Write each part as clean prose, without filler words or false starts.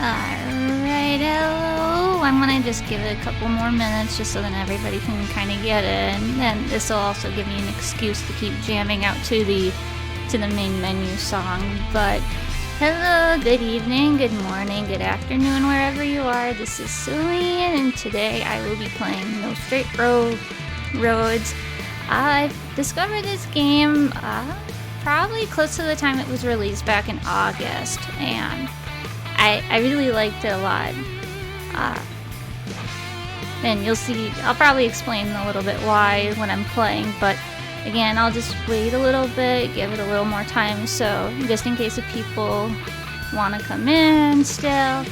Alright, hello. I'm gonna just give it a couple more minutes just so that everybody can kind of get in. And this will also give me an excuse to keep jamming out to the main menu song. But hello, good evening, good morning, good afternoon, wherever you are. This is Celine, and today I will be playing No Straight Roads. I discovered this game probably close to the time it was released back in August, and I really liked it a lot. And you'll see, I'll probably explain a little bit why when I'm playing, but again, I'll just wait a little bit, give it a little more time, so just in case if people want to come in still.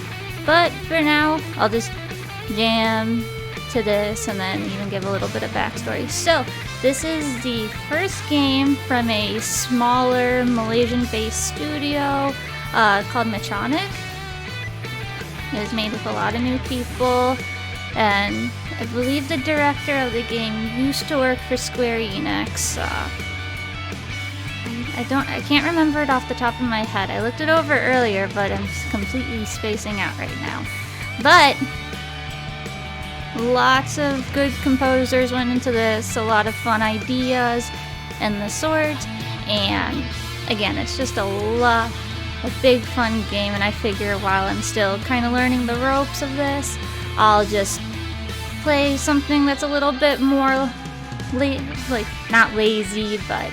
But for now, I'll just jam to this and then even give a little bit of backstory. So, this is the first game from a smaller Malaysian-based studio called Metronomik. It was made with a lot of new people, and I believe the director of the game used to work for Square Enix. I can't remember it off the top of my head. I looked it over earlier, but I'm completely spacing out right now. But lots of good composers went into this, a lot of fun ideas and the sorts, and again, it's just a big fun game, and I figure while I'm still kind of learning the ropes of this, I'll just play something that's a little bit more, not lazy, but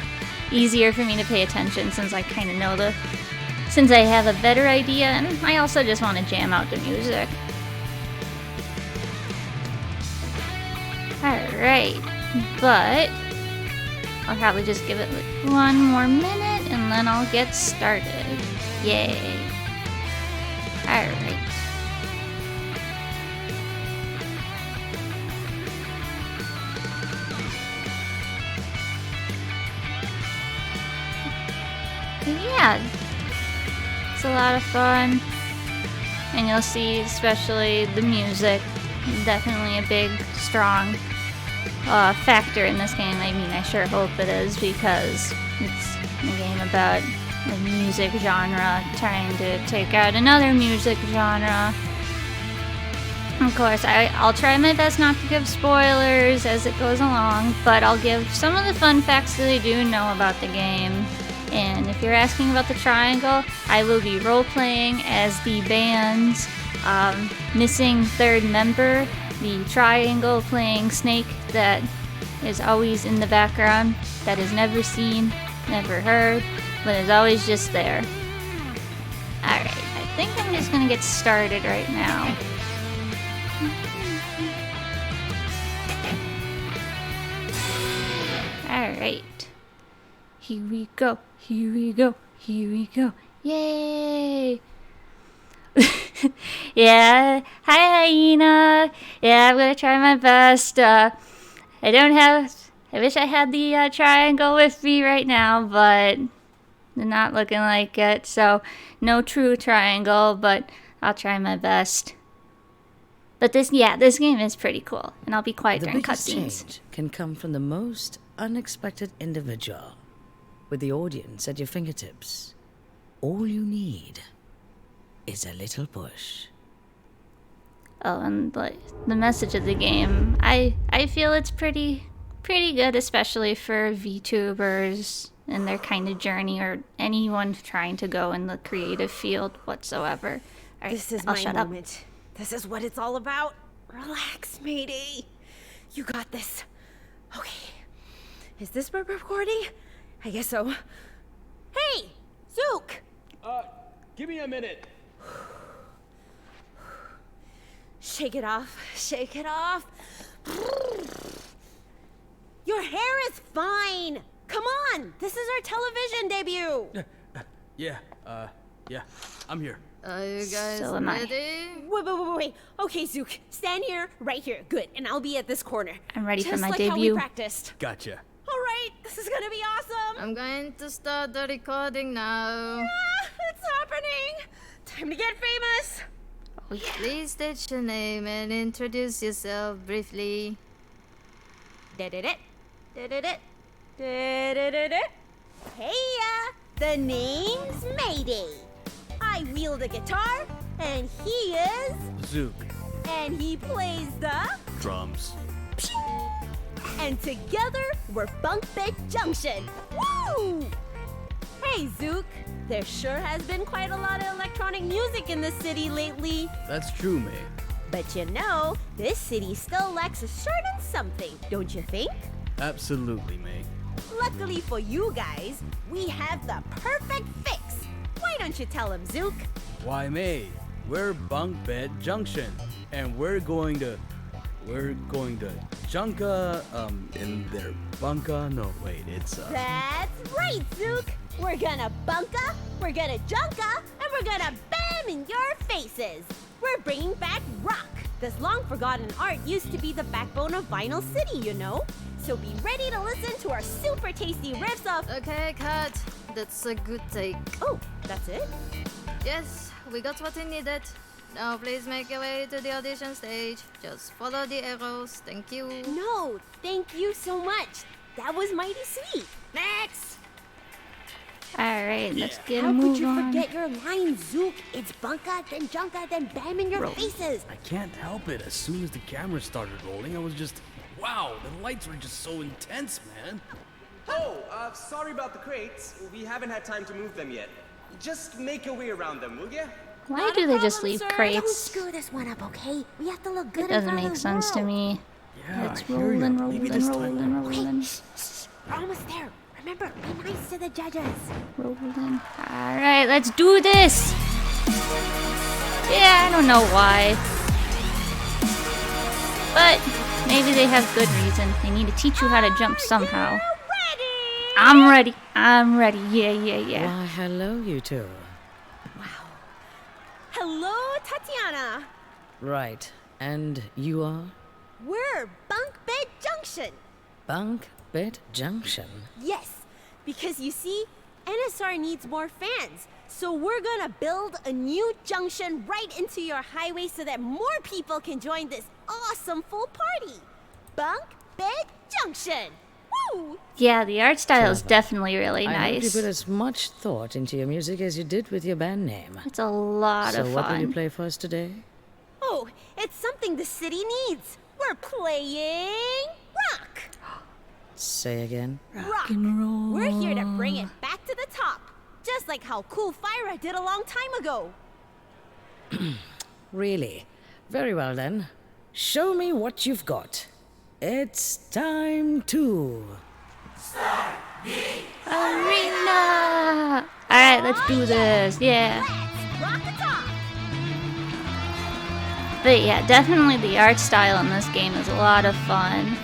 easier for me to pay attention since I kind of know since I have a better idea, and I also just want to jam out the music. Alright, but I'll probably just give it one more minute and then I'll get started. Yay. Alright. Yeah, it's a lot of fun, and you'll see especially the music, definitely a big, strong factor in this game. I mean, I sure hope it is, because it's a game about a music genre trying to take out another music genre. Of course, I'll try my best not to give spoilers as it goes along, but I'll give some of the fun facts that I do know about the game. And if you're asking about the triangle, I will be role-playing as the band's missing third member, the triangle playing Snake that is always in the background, that is never seen, never heard, but is always just there. Alright, I think I'm just gonna get started right now. Alright. Here we go, here we go, here we go. Yay! Yeah, hi Hyena! Yeah, I'm gonna try my best. I wish I had the triangle with me right now, but they're not looking like it, so no true triangle, but I'll try my best. But this game is pretty cool, and I'll be quiet during cutscenes. The biggest change can come from the most unexpected individual. With the audience at your fingertips, all you need is a little push. Oh, and the message of the game, I feel it's pretty good, especially for VTubers and their kind of journey, or anyone trying to go in the creative field whatsoever. All right, this is my moment. This is what it's all about. Relax, matey. You got this. Okay. Is this we're recording? I guess so. Hey, Zook! Give me a minute. Shake it off. Shake it off. Your hair is fine. Come on. This is our television debut. Yeah, I'm here. Are you guys So am I. ready? Wait. Okay, Zook. Stand here, right here. Good. And I'll be at this corner. I'm ready for my Just like how we debut. practiced. Gotcha. All right. This is gonna be awesome. I'm going to start the recording now. It's happening. Time to get famous. Oh yeah. Please state your name and introduce yourself briefly. Da-da-da. Da-da-da. Da-da-da-da. Hey, the name's Mayday. I wield a guitar, And he is... Zook. And he plays the... Drums. And together, we're Bunk Bed Junction. Woo! Hey, Zook. There sure has been quite a lot of electronic music in the city lately. That's true, May. But you know, this city still lacks a certain something, don't you think? Absolutely, May. Luckily for you guys, we have the perfect fix. Why don't you tell him, Zook? Why, May? We're Bunk Bed Junction, and we're going to Junka, in their bunka. No, wait, it's That's right, Zook. We're gonna bunka, we're gonna junka, and we're gonna bam in your faces. We're bringing back rock. This long-forgotten art used to be the backbone of Vinyl City, you know? So be ready to listen to our super tasty riffs of... Okay, cut. That's a good take. Oh, that's it? Yes, we got what we needed. Now please make your way to the audition stage. Just follow the arrows. Thank you. No, thank you so much. That was mighty sweet. Next! Alright, let's get a How could move you on. forget your line, Zook? It's bunka, then junka, then bam in your Roll. faces. I can't help it. As soon as the camera started rolling, I was just, wow, the lights were just so intense, man. Oh, sorry about the crates. We haven't had time to move them yet. Just make your way around them, will ya? Why Not do a they just problem, leave sir. Don't crates? screw this one up, okay? We have to look good It doesn't in front make of the sense to world. me. Yeah, It's I hear ya. rolling, Maybe rolling, this rolling, time. rolling, We're almost there. Remember, be nice to the judges. rolling. Alright, let's do this! Yeah, I don't know why. But maybe they have good reason. They need to teach you how to jump somehow. Ready? I'm ready. I'm ready. Yeah, yeah, yeah. Why, hello, you two. Hello, Tatiana. Right, and you are? We're Bunk Bed Junction. Bunk Bed Junction. Yes, because you see, NSR needs more fans. So we're gonna build a new junction right into your highway so that more people can join this awesome full party. Bunk Bed Junction. Woo! Yeah, the art style is Clever. definitely really I hope you nice. put as much thought into your music as you did with your band name. It's a lot So of what will you fun. play for us today? Oh, it's something the city needs. We're playing rock. Say again. Rock. We're here to bring it back to the top. Just like how Cool Fire did a long time ago. Really? Very well then. Show me what you've got. It's time to... Arena! Alright, let's do this. Yeah. Let's rock the top. But yeah, definitely the art style in this game is a lot of fun.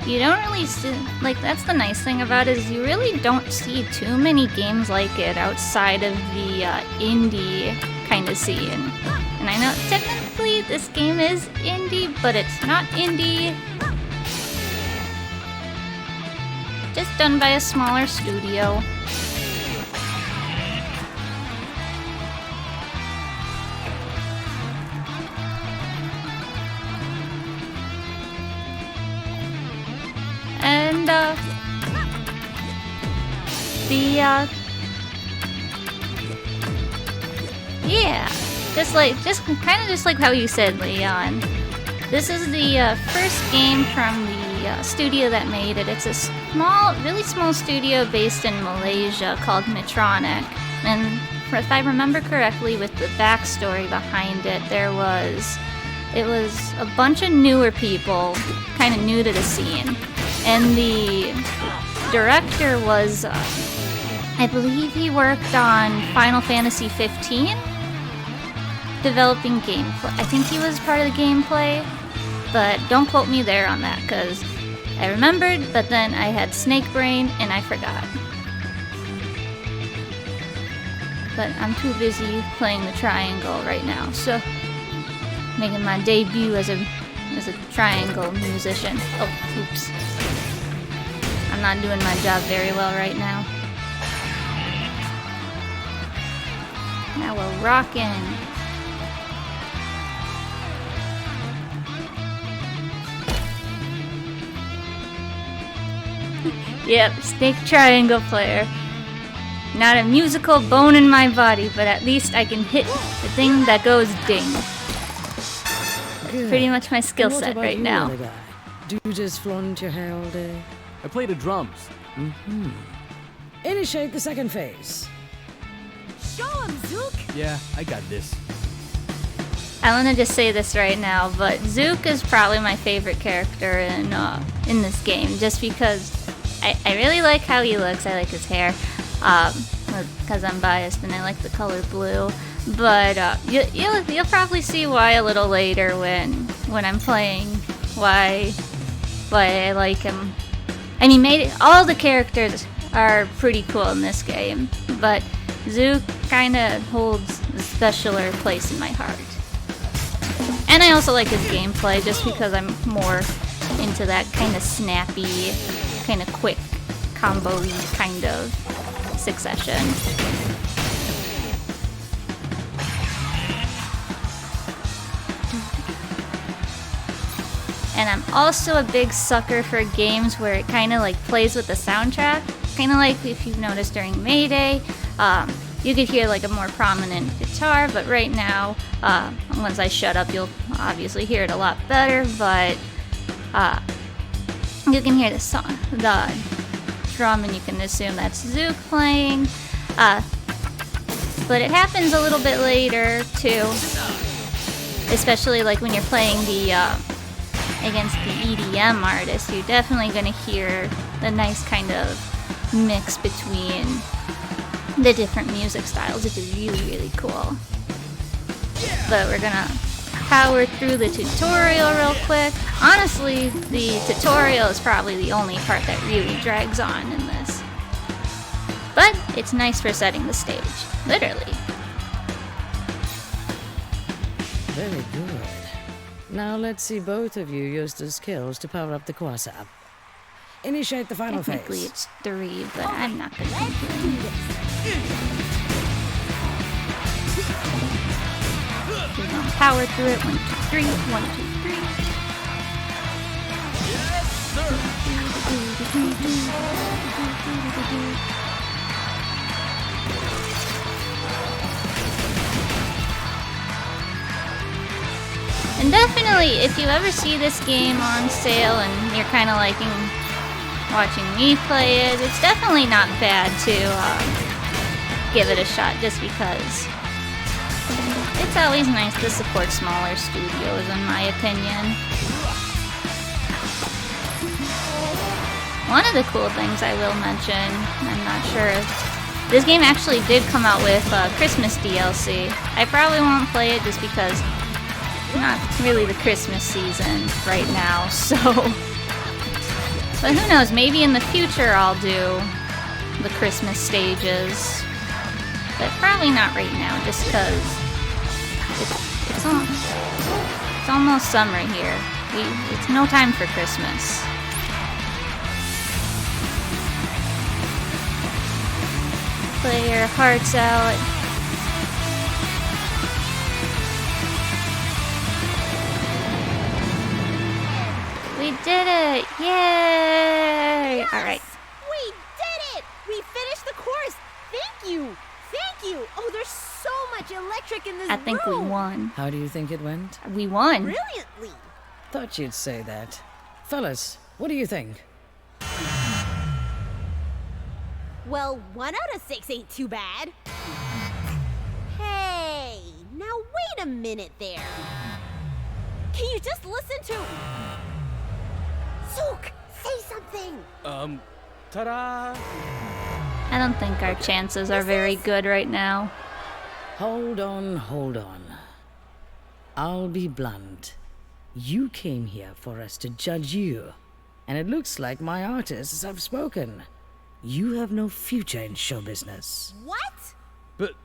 You don't really see, like, that's the nice thing about it is you really don't see too many games like it outside of the indie kind of scene. And I know technically this game is indie, but it's not indie. Just done by a smaller studio. And yeah, just like how you said, Leon. This is the first game from the studio that made it. It's a really small studio based in Malaysia called Metronomik. And if I remember correctly, with the backstory behind it, it was a bunch of newer people, kind of new to the scene. And the director was, I believe he worked on Final Fantasy 15, developing gameplay. I think he was part of the gameplay, but don't quote me there on that, because I remembered, but then I had snake brain and I forgot. But I'm too busy playing the triangle right now, so making my debut as a triangle musician. Oh, oops. I'm not doing my job very well right now. Now we're rocking. Yep, snake triangle player. Not a musical bone in my body, but at least I can hit the thing that goes ding. Good. Pretty much my skill And what set about right you, now. other guy? Do you just flaunt your hair all day? I play the drums. Initiate the second phase. Show him, Zook! Yeah, I got this. I want to just say this right now, but Zook is probably my favorite character in this game, just because I really like how he looks. I like his hair, because I'm biased and I like the color blue. But you'll probably see why a little later when I'm playing why I like him. I mean, all the characters are pretty cool in this game, but Zook kind of holds a specialer place in my heart. And I also like his gameplay just because I'm more into that kind of snappy, kind of quick combo-y kind of succession. And I'm also a big sucker for games where it kind of like plays with the soundtrack. Kind of like if you've noticed during Mayday, you could hear like a more prominent guitar, but right now, once I shut up, you'll obviously hear it a lot better, but you can hear the drum and you can assume that's Zook playing. But it happens a little bit later too, especially like when you're playing against the EDM artist. You're definitely going to hear the nice kind of mix between the different music styles, which is really, really cool. But we're gonna power through the tutorial real quick. Honestly, the tutorial is probably the only part that really drags on in this. But it's nice for setting the stage, literally. Very good. Now let's see both of you use the skills to power up the quasar. Initiate the final Technically phase. it's 3, but I'm not gonna complain. We're gonna power through it. 1, 2, 3. 1, 2, 3. And definitely, if you ever see this game on sale and you're kind of liking watching me play it, it's definitely not bad to give it a shot, just because it's always nice to support smaller studios, in my opinion. One of the cool things I will mention, I'm not sure if this game actually did come out with Christmas DLC. I probably won't play it just because it's not really the Christmas season right now, so... But who knows, maybe in the future I'll do the Christmas stages. But probably not right now, just because it's almost summer here. It's no time for Christmas. Play your hearts out. We did it! Yay! Yes! Alright. We did it! We finished the course! Thank you! Thank you! Oh, there's so much electric in this I think we room! won. How do you think it went? We won. Brilliantly! Thought you'd say that. Fellas, what do you think? Well, 1 out of 6 ain't too bad. Hey, now wait a minute there. Can you just listen to... Zook, say something! Ta-da! I don't think our chances are very good right now. Hold on, hold on. I'll be blunt. You came here for us to judge you. And it looks like my artists have spoken. You have no future in show business. What? But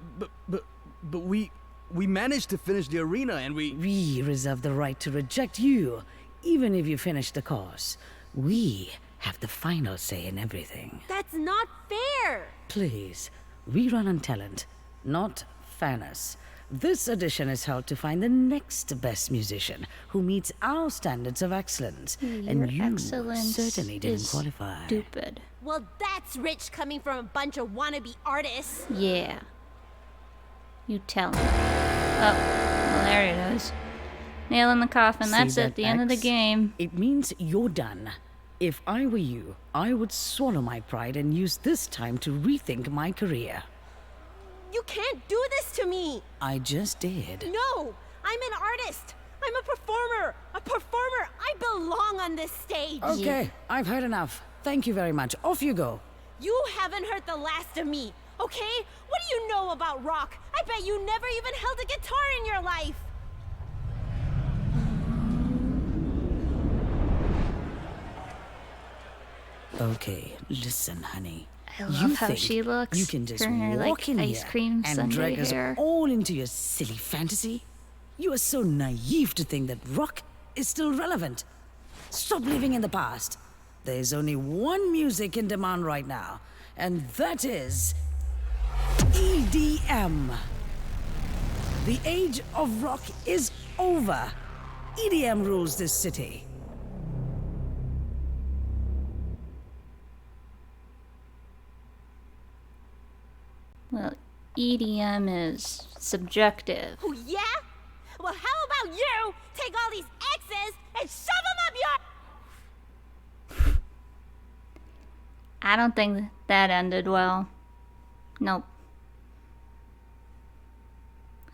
we managed to finish the arena and we... We reserve the right to reject you, even if you finish the course. We have the final say in everything. That's not fair! Please, we run on talent, not fairness. this audition is held to find the next best musician who meets our standards of excellence. And Your you excellence certainly didn't is qualify. stupid. Well, that's rich coming from a bunch of wannabe artists. Yeah. You tell him. Oh, well, there it is. Nail in the coffin. See That's that it. The end of the X? game. It means you're done. If I were you, I would swallow my pride and use this time to rethink my career. You can't do this to me. I just did. No, I'm an artist. I'm a performer. A performer. I belong on this stage. Okay, I've heard enough. Thank you very much. Off you go. You haven't heard the last of me, okay? What do you know about rock? I bet you never even held a guitar in your life. Okay, listen, honey. I love how think she looks. You can just Her, walk like, in ice here cream and sundae drag us hair. all into your silly fantasy? You are so naive to think that rock is still relevant. Stop living in the past. There's only one music in demand right now, and that is EDM. The age of rock is over. EDM rules this city. Well, EDM is subjective. Oh, yeah? Well, how about you take all these X's and shove them up your... I don't think that ended well. Nope.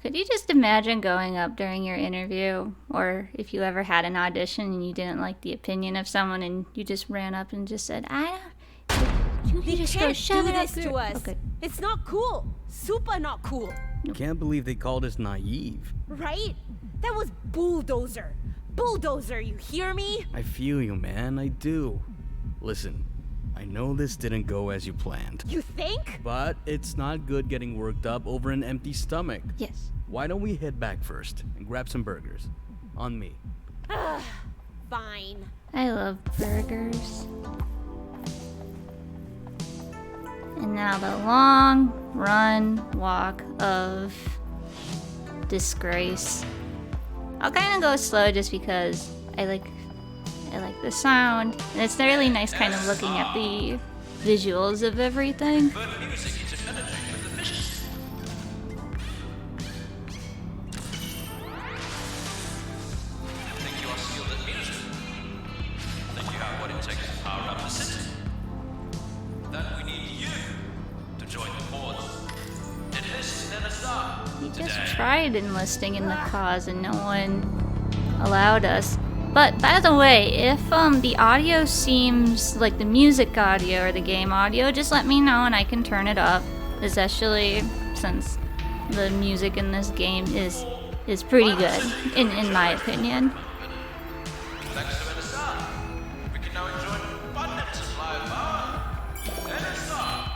Could you just imagine going up during your interview, or if you ever had an audition and you didn't like the opinion of someone and you just ran up and just said, I don't... You They just go can't shove do it up this your... to us. Okay. It's not cool. Super not cool. Can't believe they called us naive. Right? That was bulldozer. Bulldozer, you hear me? I feel you, man. I do. Listen, I know this didn't go as you planned. You think? But it's not good getting worked up over an empty stomach. Yes. Why don't we head back first and grab some burgers? On me. Fine. I love burgers. And now the long run walk of disgrace. I'll kind of go slow just because I like the sound, and it's really nice kind of looking at the visuals of everything. Think you are skilled at music? Think you have what it takes to power up the city? Then we need you to join the cause. Enlist and start. We just tried enlisting in the cause and no one allowed us. But by the way, if the audio seems like the music audio or the game audio, just let me know and I can turn it up. Especially since the music in this game is pretty good, in my opinion. Thanks to start. We can now enjoy an abundance of live power. And start.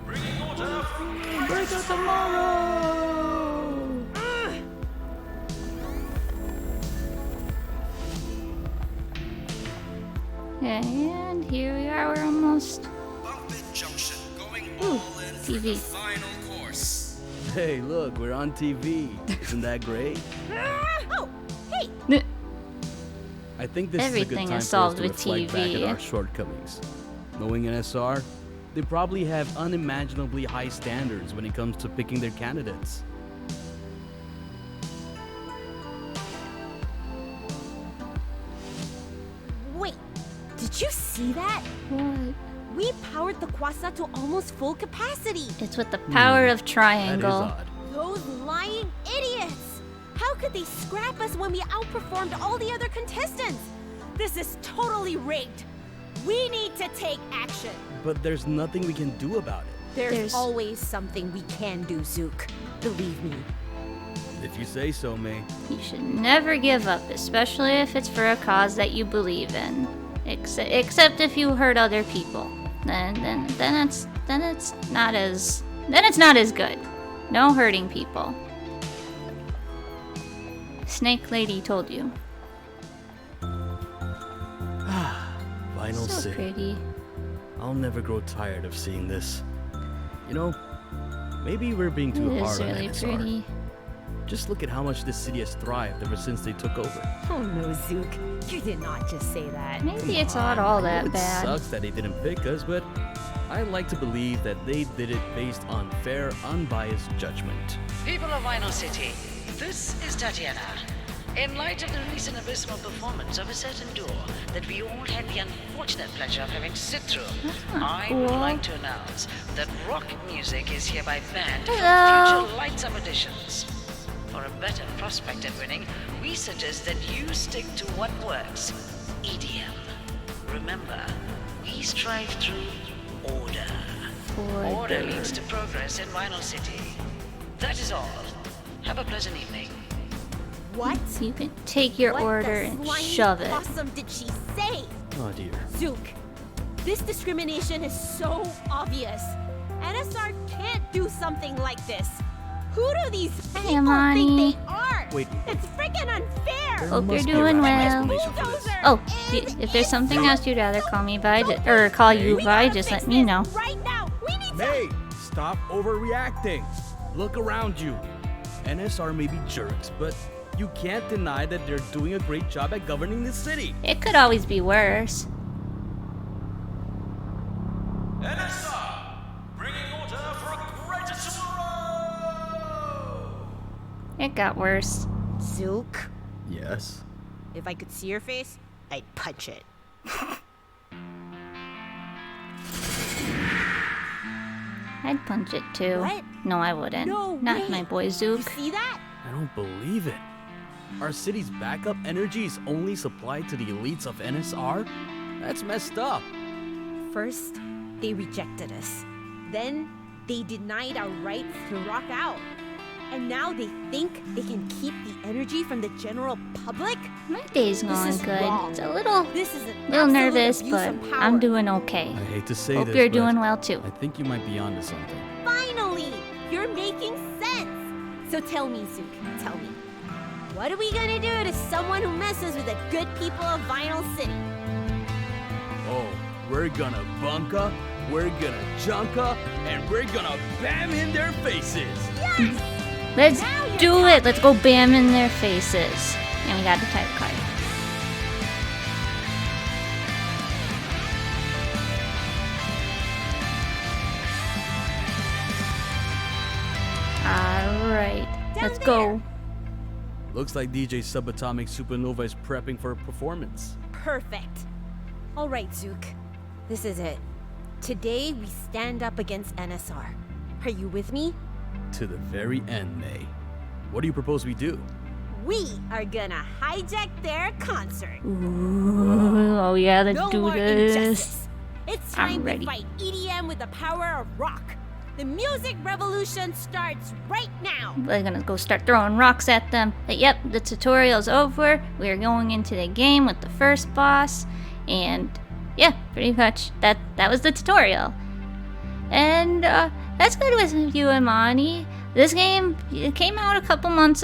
Bringing order from Break of tomorrow! And here we are, we're almost... Junction going Ooh, TV. final course. Hey, look, we're on TV. Isn't that great? Oh, hey! I think this Everything is a good time is solved for us to with reflect back TV. at our shortcomings. Knowing NSR, they probably have unimaginably high standards when it comes to picking their candidates. Wait, did you see that? What? We powered the Quasa to almost full capacity. It's with the power of That is triangle. odd. Those lying idiots! How could they scrap us when we outperformed all the other contestants? This is totally rigged. We need to take action. But there's nothing we can do about it. There's always something we can do, Zook. Believe me. If you say so, May. You should never give up, especially if it's for a cause that you believe in. Except if you hurt other people. Then it's not as good. No hurting people. Snake Lady told you. Final So say. pretty. I'll never grow tired of seeing this. You know, maybe we're being too It is hard on really NSR. pretty. Just look at how much this city has thrived ever since they took over. Oh no, Zook. You did not just say that. Maybe it's not all that It bad. sucks that they didn't pick us, but I like to believe that they did it based on fair, unbiased judgment. People of Vinyl City, this is Tatiana. In light of the recent abysmal performance of a certain duo that we all had the unfortunate pleasure of having to sit through, I would cool. like to announce that rock music is hereby banned Hello. from future Lights Up editions. For a better prospect at winning, we suggest that you stick to what works, EDM. Remember, we strive through order. Order leads to progress in Vinyl City. That is all. Have a pleasant evening. What? You can take your What order the and slimy shove it. possum did she say? Oh dear. Zook, this discrimination is so obvious. NSR can't do something like this. Who do these people Amani. think they are? Wait. It's freaking unfair. Hope you're must be a doing rational well. explanation for this. Bulldozer Oh, is if there's something in else you'd rather call me by, or call you We by, gotta just fix let me this know. right now. We need May, stop overreacting. Look around you. NSR may be jerks, but you can't deny that they're doing a great job at governing this city. It could always be worse. NSR, bringing order for a greater tomorrow! It got worse. Zook, Yes. if I could see your face, I'd punch it. I'd punch it too. What? No, I wouldn't. No Not way. my boy You Zook. see that? I don't believe it. Our city's backup energy is only supplied to the elites of NSR? That's messed up. First, they rejected us. Then, they denied our rights to rock out. And now they think they can keep the energy from the general public? My day's This going is good. wrong. It's a little This is an little absolute nervous, abuse but of power. I'm doing okay. I hate to say Hope this, you're but doing well too. I think you might be onto something. Finally! You're making sense! So tell me, Zook, tell me. What are we gonna do to someone who messes with the good people of Vinyl City? Oh, we're gonna bunka, we're gonna junka, and we're gonna bam in their faces. Yes! Let's Now you're do it. Let's go bam in their faces. And we got the title card. Alright, let's go. Looks like DJ Subatomic Supernova is prepping for a performance. Perfect. All right, Zook. This is it. Today we stand up against NSR. Are you with me? To the very end, May. What do you propose we do? We are gonna hijack their concert. Ooh, oh yeah, let's No do more this. injustice. It's I'm time we ready. fight EDM with the power of rock. The music revolution starts right now. We're gonna go start throwing rocks at them. But yep, the tutorial's over. We're going into the game with the first boss, and yeah, pretty much that was the tutorial. And that's good with you, Imani. This game, it came out a couple months,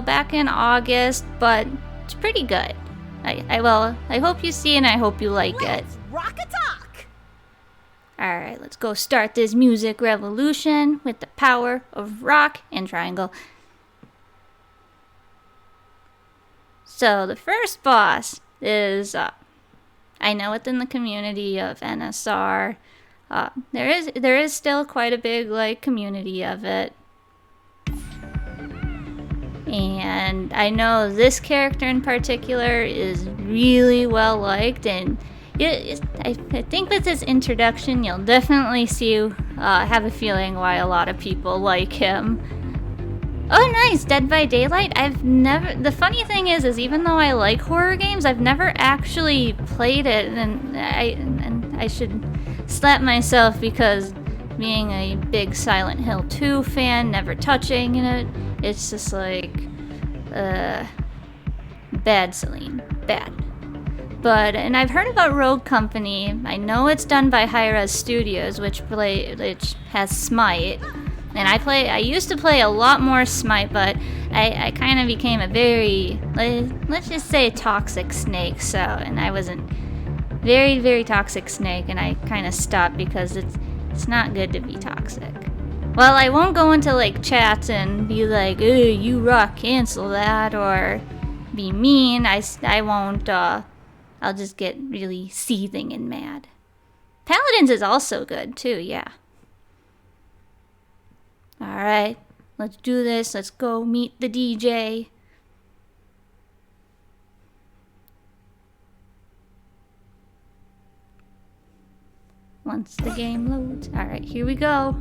back in August, but it's pretty good. I hope you see and I hope you like it. Let's rock a talk. Alright, let's go start this music revolution with the power of rock and triangle. So the first boss is, I know within the community of NSR, there is still quite a big community of it. And I know this character in particular is really well liked, and I think with his introduction, you'll definitely have a feeling why a lot of people like him. Oh, nice! Dead by Daylight? The funny thing is even though I like horror games, I've never actually played it, and I should slap myself because being a big Silent Hill 2 fan, never touching it, it's just bad, Celine. Bad. And I've heard about Rogue Company. I know it's done by Hi-Rez Studios, which has Smite. And I used to play a lot more Smite, but I kind of became a very, let's just say, a toxic snake. And I wasn't very, very toxic snake, and I kind of stopped because it's not good to be toxic. Well, I won't go into like chats and be like, "Hey, you rock, cancel that," or be mean. I won't. I'll just get really seething and mad. Paladins is also good too. Yeah. All right, let's do this. Let's go meet the DJ. Once the game loads. All right, here we go.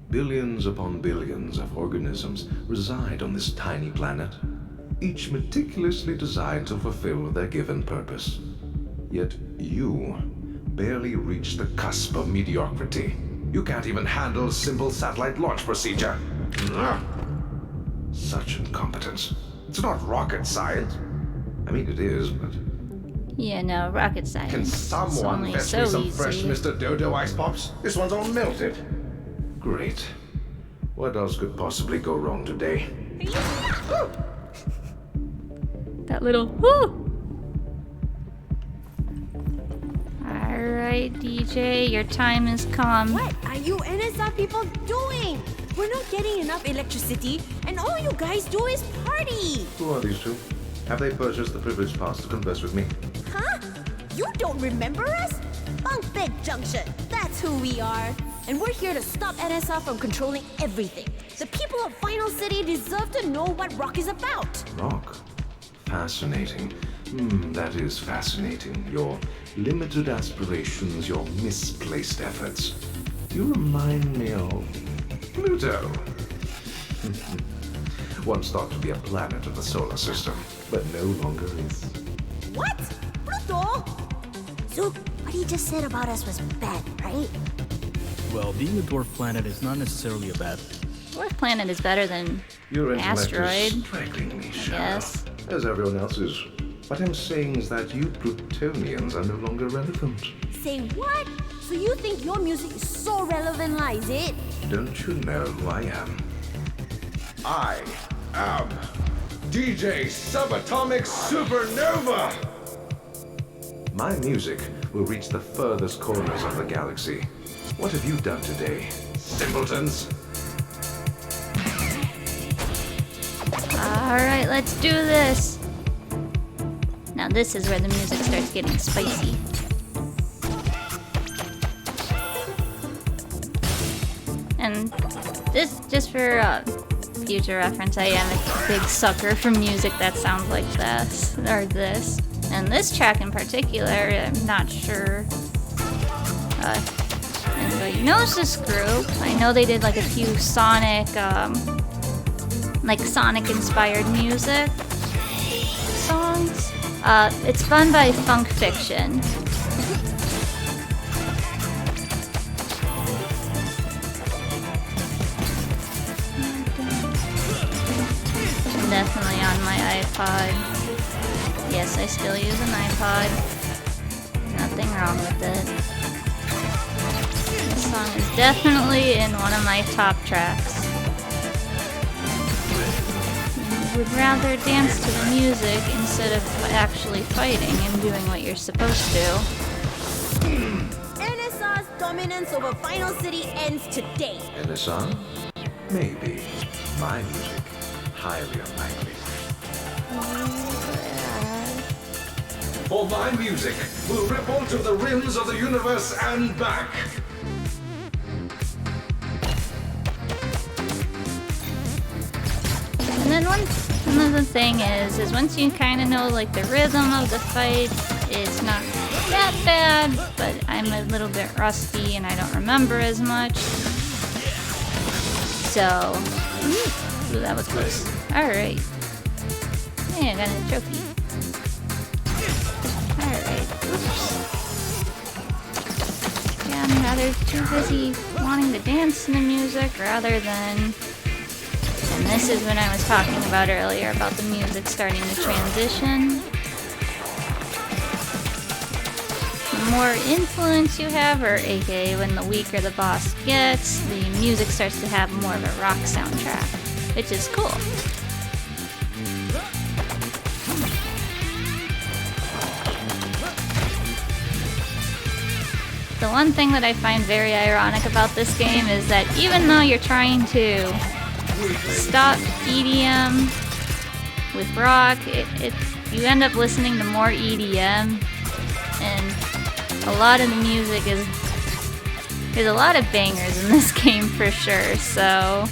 Billions upon billions of organisms reside on this tiny planet, each meticulously designed to fulfill their given purpose. Yet you barely reach the cusp of mediocrity. You can't even handle a simple satellite launch procedure. Ugh. Such incompetence. It's not rocket science. I mean, it is, but... Yeah, no, rocket science. Can someone only fetch so me some easy. fresh Mr. Dodo ice pops? This one's all melted. Great. What else could possibly go wrong today? That little whoo! Alright, DJ, your time has come. What are you NSR people doing? We're not getting enough electricity, and all you guys do is party! Who are these two? Have they purchased the privilege pass to converse with me? Huh? You don't remember us? Bunkbed Junction, that's who we are. And we're here to stop NSR from controlling everything. The people of Final City deserve to know what rock is about. Rock? Fascinating. That is fascinating. Your limited aspirations, your misplaced efforts. You remind me of Pluto. Once thought to be a planet of the solar system, but no longer is. What? Pluto? Zook, what he just said about us was bad, right? Well, being a dwarf planet is not necessarily a bad thing. Dwarf planet is better than Your intellect asteroid. is striking me, Shadow. Yes. As everyone else is. What I'm saying is that you Plutonians are no longer relevant. Say what? So you think your music is so relevant, lah, is it? Don't you know who I am? I am DJ Subatomic Supernova! My music will reach the furthest corners of the galaxy. What have you done today, simpletons? Alright, let's do this. Now this is where the music starts getting spicy. And this, just for future reference, I am a big sucker for music that sounds like this, or this. And this track in particular, I'm not sure anybody knows this group. I know they did like a few Sonic, like Sonic-inspired music songs. It's done by Funk Fiction. Definitely on my iPod. Yes, I still use an iPod. Nothing wrong with it. This song is definitely in one of my top tracks. You would rather dance to the music instead of actually fighting and doing what you're supposed to. NSR's dominance over Final City ends today. NSR? Maybe. My music? Highly unlikely. For my music will ripple to the rims of the universe and back. And then another thing is once you kind of know like the rhythm of the fight, it's not that bad, but I'm a little bit rusty and I don't remember as much. So, ooh, that was close. Alright. Hey, I got a trophy. Alright, oops. Yeah, I'm rather too busy wanting to dance to the music rather than... And this is when I was talking about earlier about the music starting to transition. The more influence you have, or aka when the weaker the boss gets, the music starts to have more of a rock soundtrack, which is cool. The the one thing that I find very ironic about this game is that even though you're trying to stop EDM with rock, you end up listening to more EDM, and a lot of the music there's a lot of bangers in this game for sure, so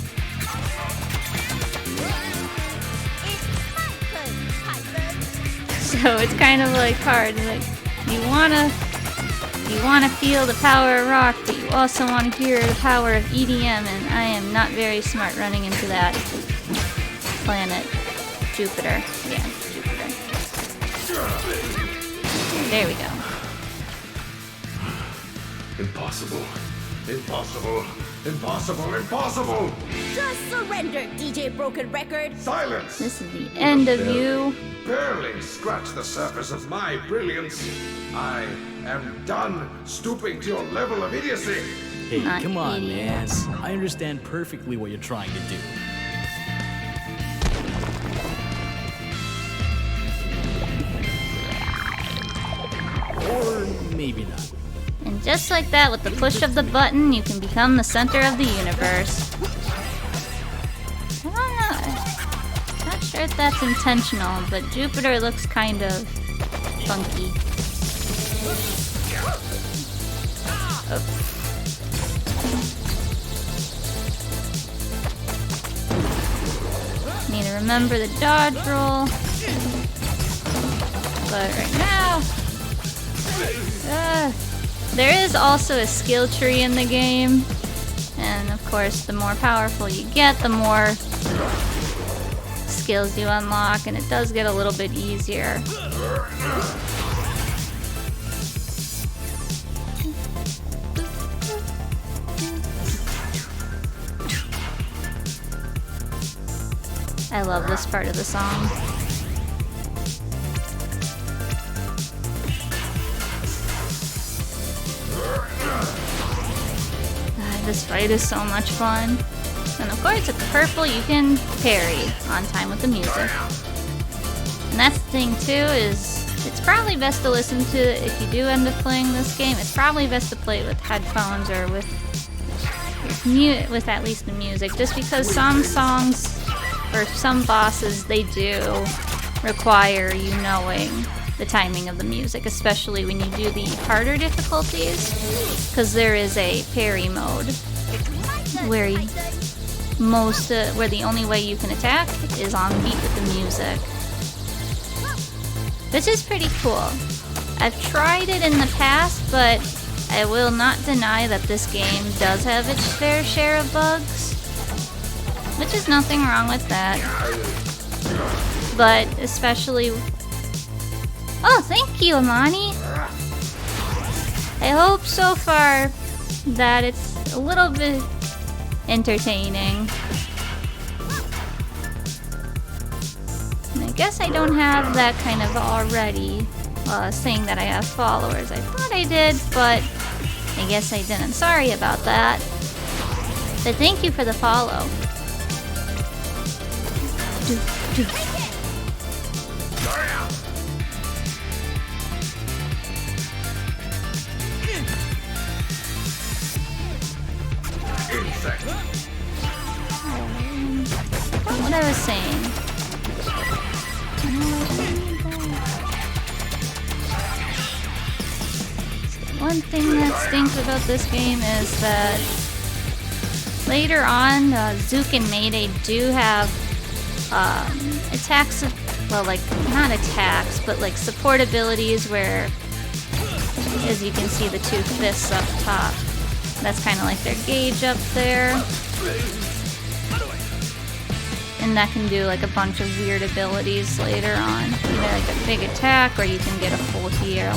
it's kind of like hard. Like you wanna feel the power of rock, but you also want to hear the power of EDM, and I am not very smart running into that planet. Jupiter. Yeah, Jupiter. There we go. Impossible. Impossible. Impossible. Impossible! Just surrender, DJ Broken Record. Silence! This is the end of you. Barely scratch the surface of my brilliance. I am done stooping to your level of idiocy. Hey, Not come on, man. idiots. I understand perfectly what you're trying to do. Or maybe not. And just like that, with the push of the button, you can become the center of the universe. I don't know. Not sure if that's intentional, but Jupiter looks kind of funky. Oh. Need to remember the dodge roll. But right now... there is also a skill tree in the game, and of course the more powerful you get, the more skills you unlock, and it does get a little bit easier. I love this part of the song. This fight is so much fun. And of course, at the purple, you can parry on time with the music. And that's the thing too, is it's probably best to listen to, if you do end up playing this game, it's probably best to play it with headphones or with at least the music, just because some songs or some bosses, they do require you knowing the timing of the music, especially when you do the harder difficulties, because there is a parry mode where where the only way you can attack is on beat with the music, which is pretty cool. I've tried it in the past, but I will not deny that this game does have its fair share of bugs, which is nothing wrong with that, but especially... Oh, thank you, Amani! I hope so far that it's a little bit entertaining. And I guess I don't have that kind of already, saying that I have followers. I thought I did, but I guess I didn't. Sorry about that. But thank you for the follow. What I was saying. One thing that stinks about this game is that later on, Zook and Mayday do have attacks, well, like, not attacks, but like support abilities where, as you can see, the two fists up top. That's kind of like their gauge up there. And that can do like a bunch of weird abilities later on. Either like a big attack or you can get a full heal.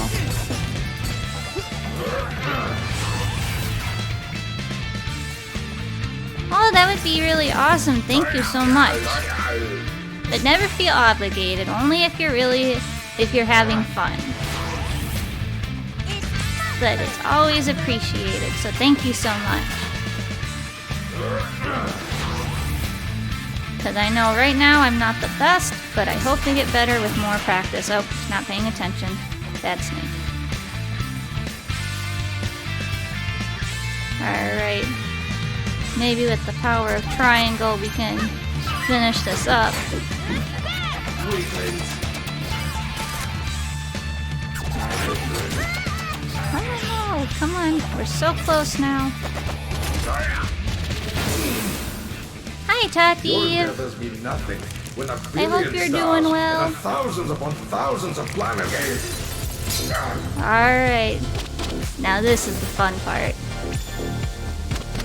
Oh, that would be really awesome. Thank you so much. But never feel obligated. Only if you're having fun. But it's always appreciated, so thank you so much. Because I know right now I'm not the best, but I hope to get better with more practice. Oh, not paying attention. That's me. Alright. Maybe with the power of triangle we can finish this up. Oh, come on. We're so close now. Hi, Tati. Your endeavors mean nothing when a I hope billion you're stars doing well. and thousands upon thousands of planets. Alright. Now this is the fun part.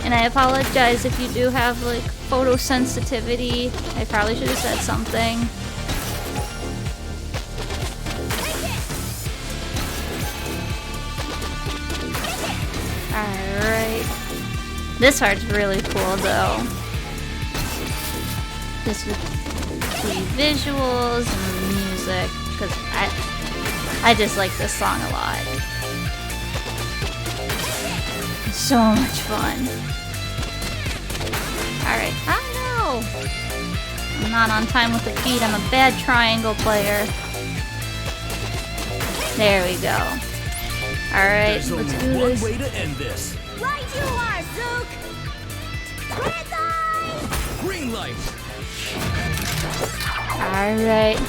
And I apologize if you do have, like, photosensitivity. I probably should have said something. Alright. This part's really cool, though. This with the visuals and the music, because I just like this song a lot. It's so much fun. Alright. Oh no! I'm not on time with the feet. I'm a bad triangle player. There we go. Alright, There's let's only do one this. way to end this. Right you are, Zook! Red light! Green light. Alright.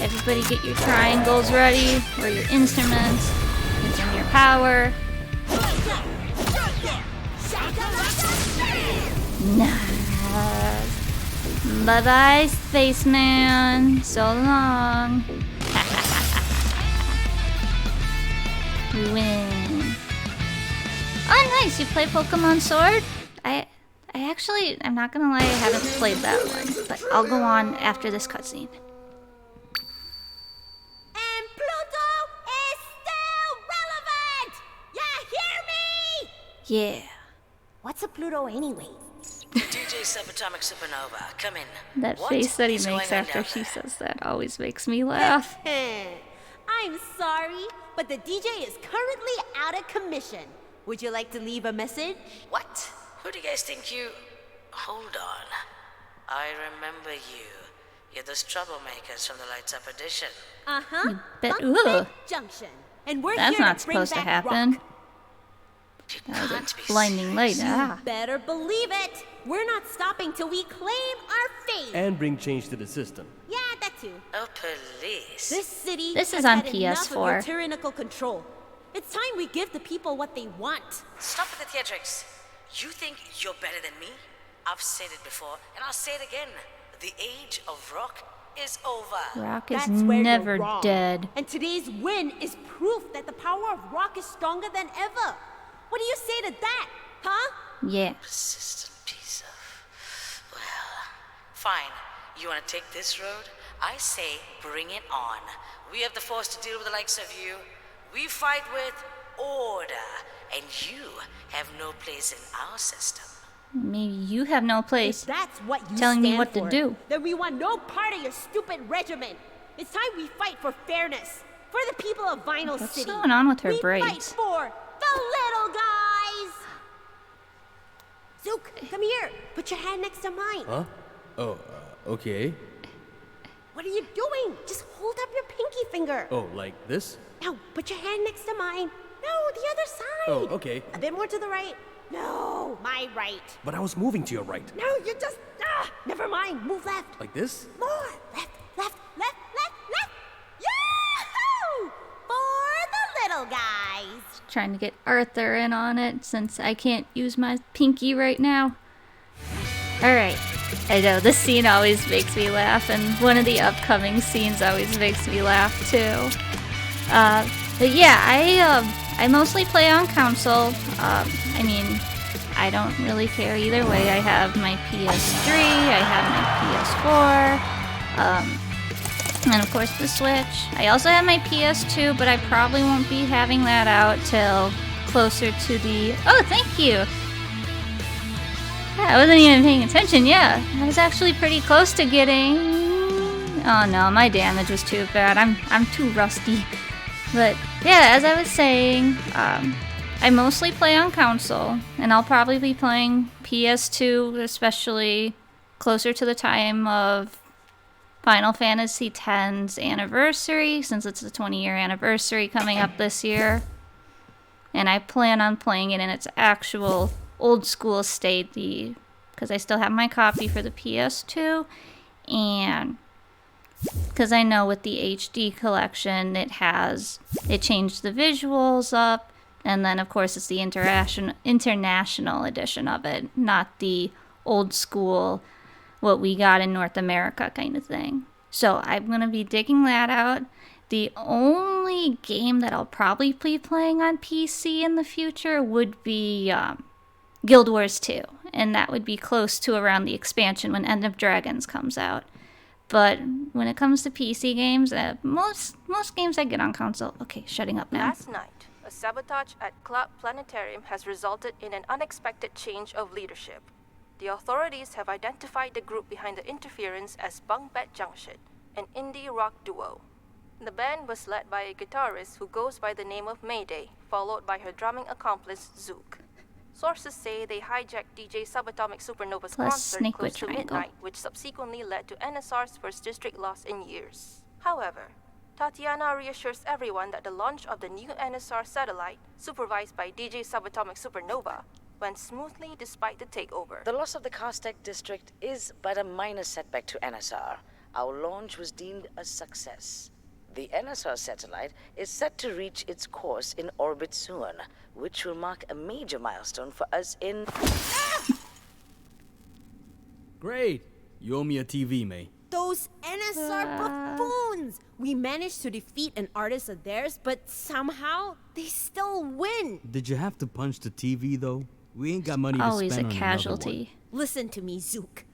Everybody get your triangles ready, or your instruments, using your power. Nice. Bye-bye, spaceman. So long. We win. Oh, nice. You play Pokemon Sword? I'm not gonna lie, I haven't played that one, but I'll go on after this cutscene. And Pluto is still relevant! Yeah, hear me? Yeah. What's a Pluto anyway? DJ Subatomic Supernova, come in. That What face that he is makes going on after down she there? says that always makes me laugh. I'm sorry, but the DJ is currently out of commission. Would you like to leave a message? What? Who do you guys think you... Hold on. I remember you. You're those troublemakers from the Lights Up edition. Uh-huh. Bet- Buckhead ugh. Junction. And we're That's here not to bring supposed to back happen. rock. You That was can't a be blinding light. serious. Ah. Better believe it. We're not stopping till we claim our fate. And bring change to the system. Yeah, that too. Oh, police. This city This has is on had enough of your PS4. tyrannical control. It's time we give the people what they want. Stop with the theatrics. You think you're better than me? I've said it before, and I'll say it again. The age of rock is over. Rock is That's where never you're wrong. dead. And today's win is proof that the power of rock is stronger than ever. What do you say to that, huh? Yeah. Persistent piece of... Well, fine. You want to take this road? I say bring it on. We have the force to deal with the likes of you. We fight with order, and you have no place in our system. Maybe you have no place. If that's what you telling me stand what to for, do. then we want no part of your stupid regiment. It's time we fight for fairness, for the people of Vinyl What's City. going on with her we braids? fight for the little guys. Zook, come here. Put your hand next to mine. Huh? Oh, okay. What are you doing? Just hold up your pinky finger. Oh, like this? Now, put your hand next to mine. No, the other side. Oh, okay. A bit more to the right. No, my right. But I was moving to your right. No, you just... never mind. Move left. Like this? More. Left, left, left, left, left. Yahoo! For the little guys. Trying to get Arthur in on it since I can't use my pinky right now. Alright. I know, this scene always makes me laugh, and one of the upcoming scenes always makes me laugh too. But yeah, I mostly play on console. I mean, I don't really care either way. I have my PS3, I have my PS4, and of course the Switch. I also have my PS2, but I probably won't be having that out till closer to the... Oh, thank you! Yeah, I wasn't even paying attention, yeah. I was actually pretty close to getting... Oh no, my damage was too bad. I'm too rusty. But yeah, as I was saying, I mostly play on console, and I'll probably be playing PS2, especially closer to the time of Final Fantasy X's anniversary, since it's the 20-year anniversary coming up this year. and I plan on playing it in its actual old school state, because I still have my copy for the PS2, and because I know with the HD collection it changed the visuals up, and then of course it's the international edition of it, not the old school what we got in North America kind of thing. So I'm gonna be digging that out. The only game that I'll probably be playing on PC in the future would be Guild Wars 2, and that would be close to around the expansion when End of Dragons comes out. But when it comes to PC games, most games I get on console. Okay, shutting up now. Last night, a sabotage at Club Planetarium has resulted in an unexpected change of leadership. The authorities have identified the group behind the interference as Bunk Bed Junction, an indie rock duo. The band was led by a guitarist who goes by the name of Mayday, followed by her drumming accomplice Zook. Sources say they hijacked DJ Subatomic Supernova's concert close to midnight, which subsequently led to NSR's first district loss in years. However, Tatiana reassures everyone that the launch of the new NSR satellite, supervised by DJ Subatomic Supernova, went smoothly despite the takeover. The loss of the Carstek district is but a minor setback to NSR. Our launch was deemed a success. The NSR satellite is set to reach its course in orbit soon, which will mark a major milestone for us in... Great! You owe me a TV, May. Those NSR buffoons! We managed to defeat an artist of theirs, but somehow they still win. Did you have to punch the TV, though? We ain't got money to spend on Always a another casualty. Listen to me, Zook.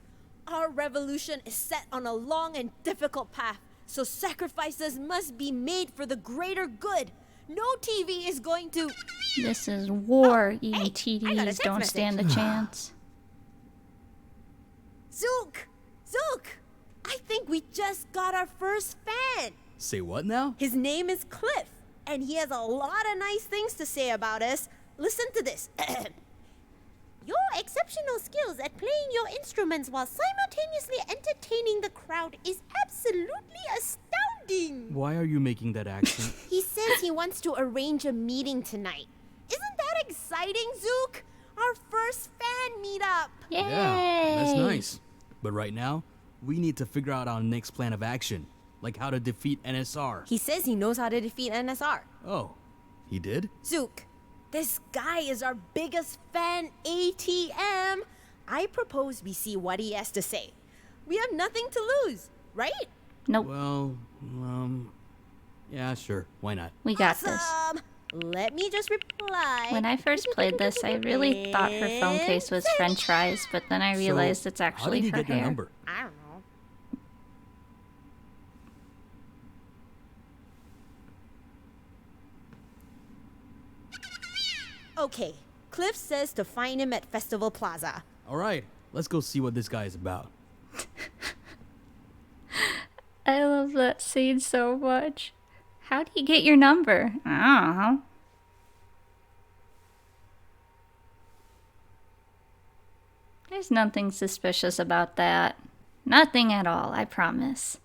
Our revolution is set on a long and difficult path, so sacrifices must be made for the greater good. No TV is going to... This is war. Even hey, TVs don't stand a chance. Zook! Zook! I think we just got our first fan. Say what now? His name is Cliff, and he has a lot of nice things to say about us. Listen to this. Your exceptional skills at playing your instruments while simultaneously entertaining the crowd is absolutely astounding. Why are you making that accent? He says he wants to arrange a meeting tonight. Isn't that exciting, Zook? Our first fan meetup. Yay! Yeah, that's nice. But right now, we need to figure out our next plan of action, like how to defeat NSR. He says he knows how to defeat NSR. Oh, he did? Zook, this guy is our biggest fan ATM. I propose we see what he has to say. We have nothing to lose, right? Nope. Well, yeah, sure. Why not? We got this. Awesome. Let me just reply. When I first played this, I really thought her phone case was French fries, but then I realized it's actually how did he her get hair. your number? I don't know. Okay, Cliff says to find him at Festival Plaza. All right, let's go see what this guy is about. I love that scene so much. How do you get your number? I don't know. There's nothing suspicious about that. Nothing at all, I promise.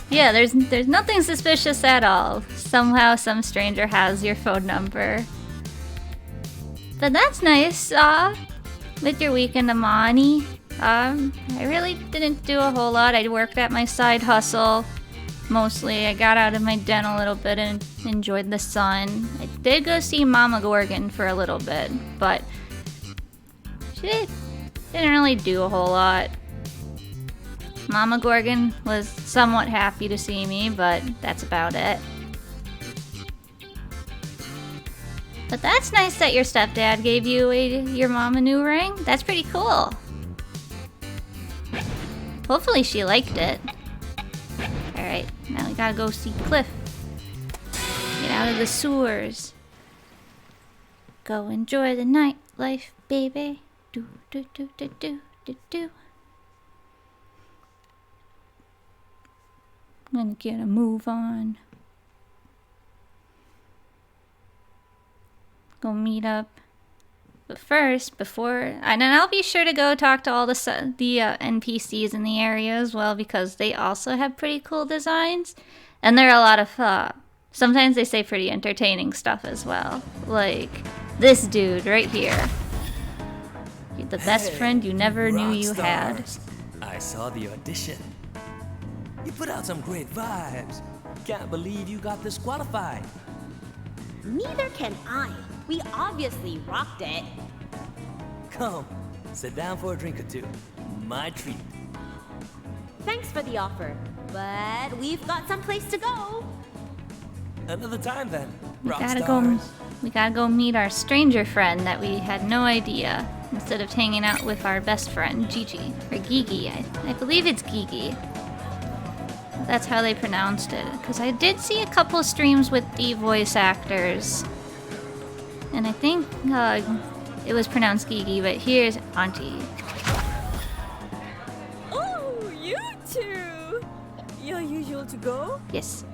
Yeah, there's nothing suspicious at all. Somehow some stranger has your phone number. But that's nice, with your weekend, Amani. I really didn't do a whole lot. I worked at my side hustle. Mostly, I got out of my den a little bit and enjoyed the sun. I did go see Mama Gorgon for a little bit, but she didn't really do a whole lot. Mama Gorgon was somewhat happy to see me, but that's about it. But that's nice that your stepdad gave you your mom a new ring. That's pretty cool. Hopefully she liked it. Alright, now we gotta go see Cliff. Get out of the sewers. Go enjoy the nightlife, baby. Do do do do do do do. I'm gonna get a move on. Go meet up But first, and then I'll be sure to go talk to all the NPCs in the area as well, because they also have pretty cool designs. And there are a lot of, sometimes they say pretty entertaining stuff as well. Like this dude right here. You're the best friend you never knew you had. I saw the audition. You put out some great vibes. Can't believe you got disqualified. Neither can I. We obviously rocked it. Come, sit down for a drink or two. My treat. Thanks for the offer, but we've got someplace to go. Another time then. We gotta go meet our stranger friend that we had no idea. Instead of hanging out with our best friend, Gigi. Or Gigi, I believe it's Gigi. That's how they pronounced it. Because I did see a couple of streams with the voice actors. And I think it was pronounced Gigi, but here's Auntie. Oh, you two! Your usual to go? Yes.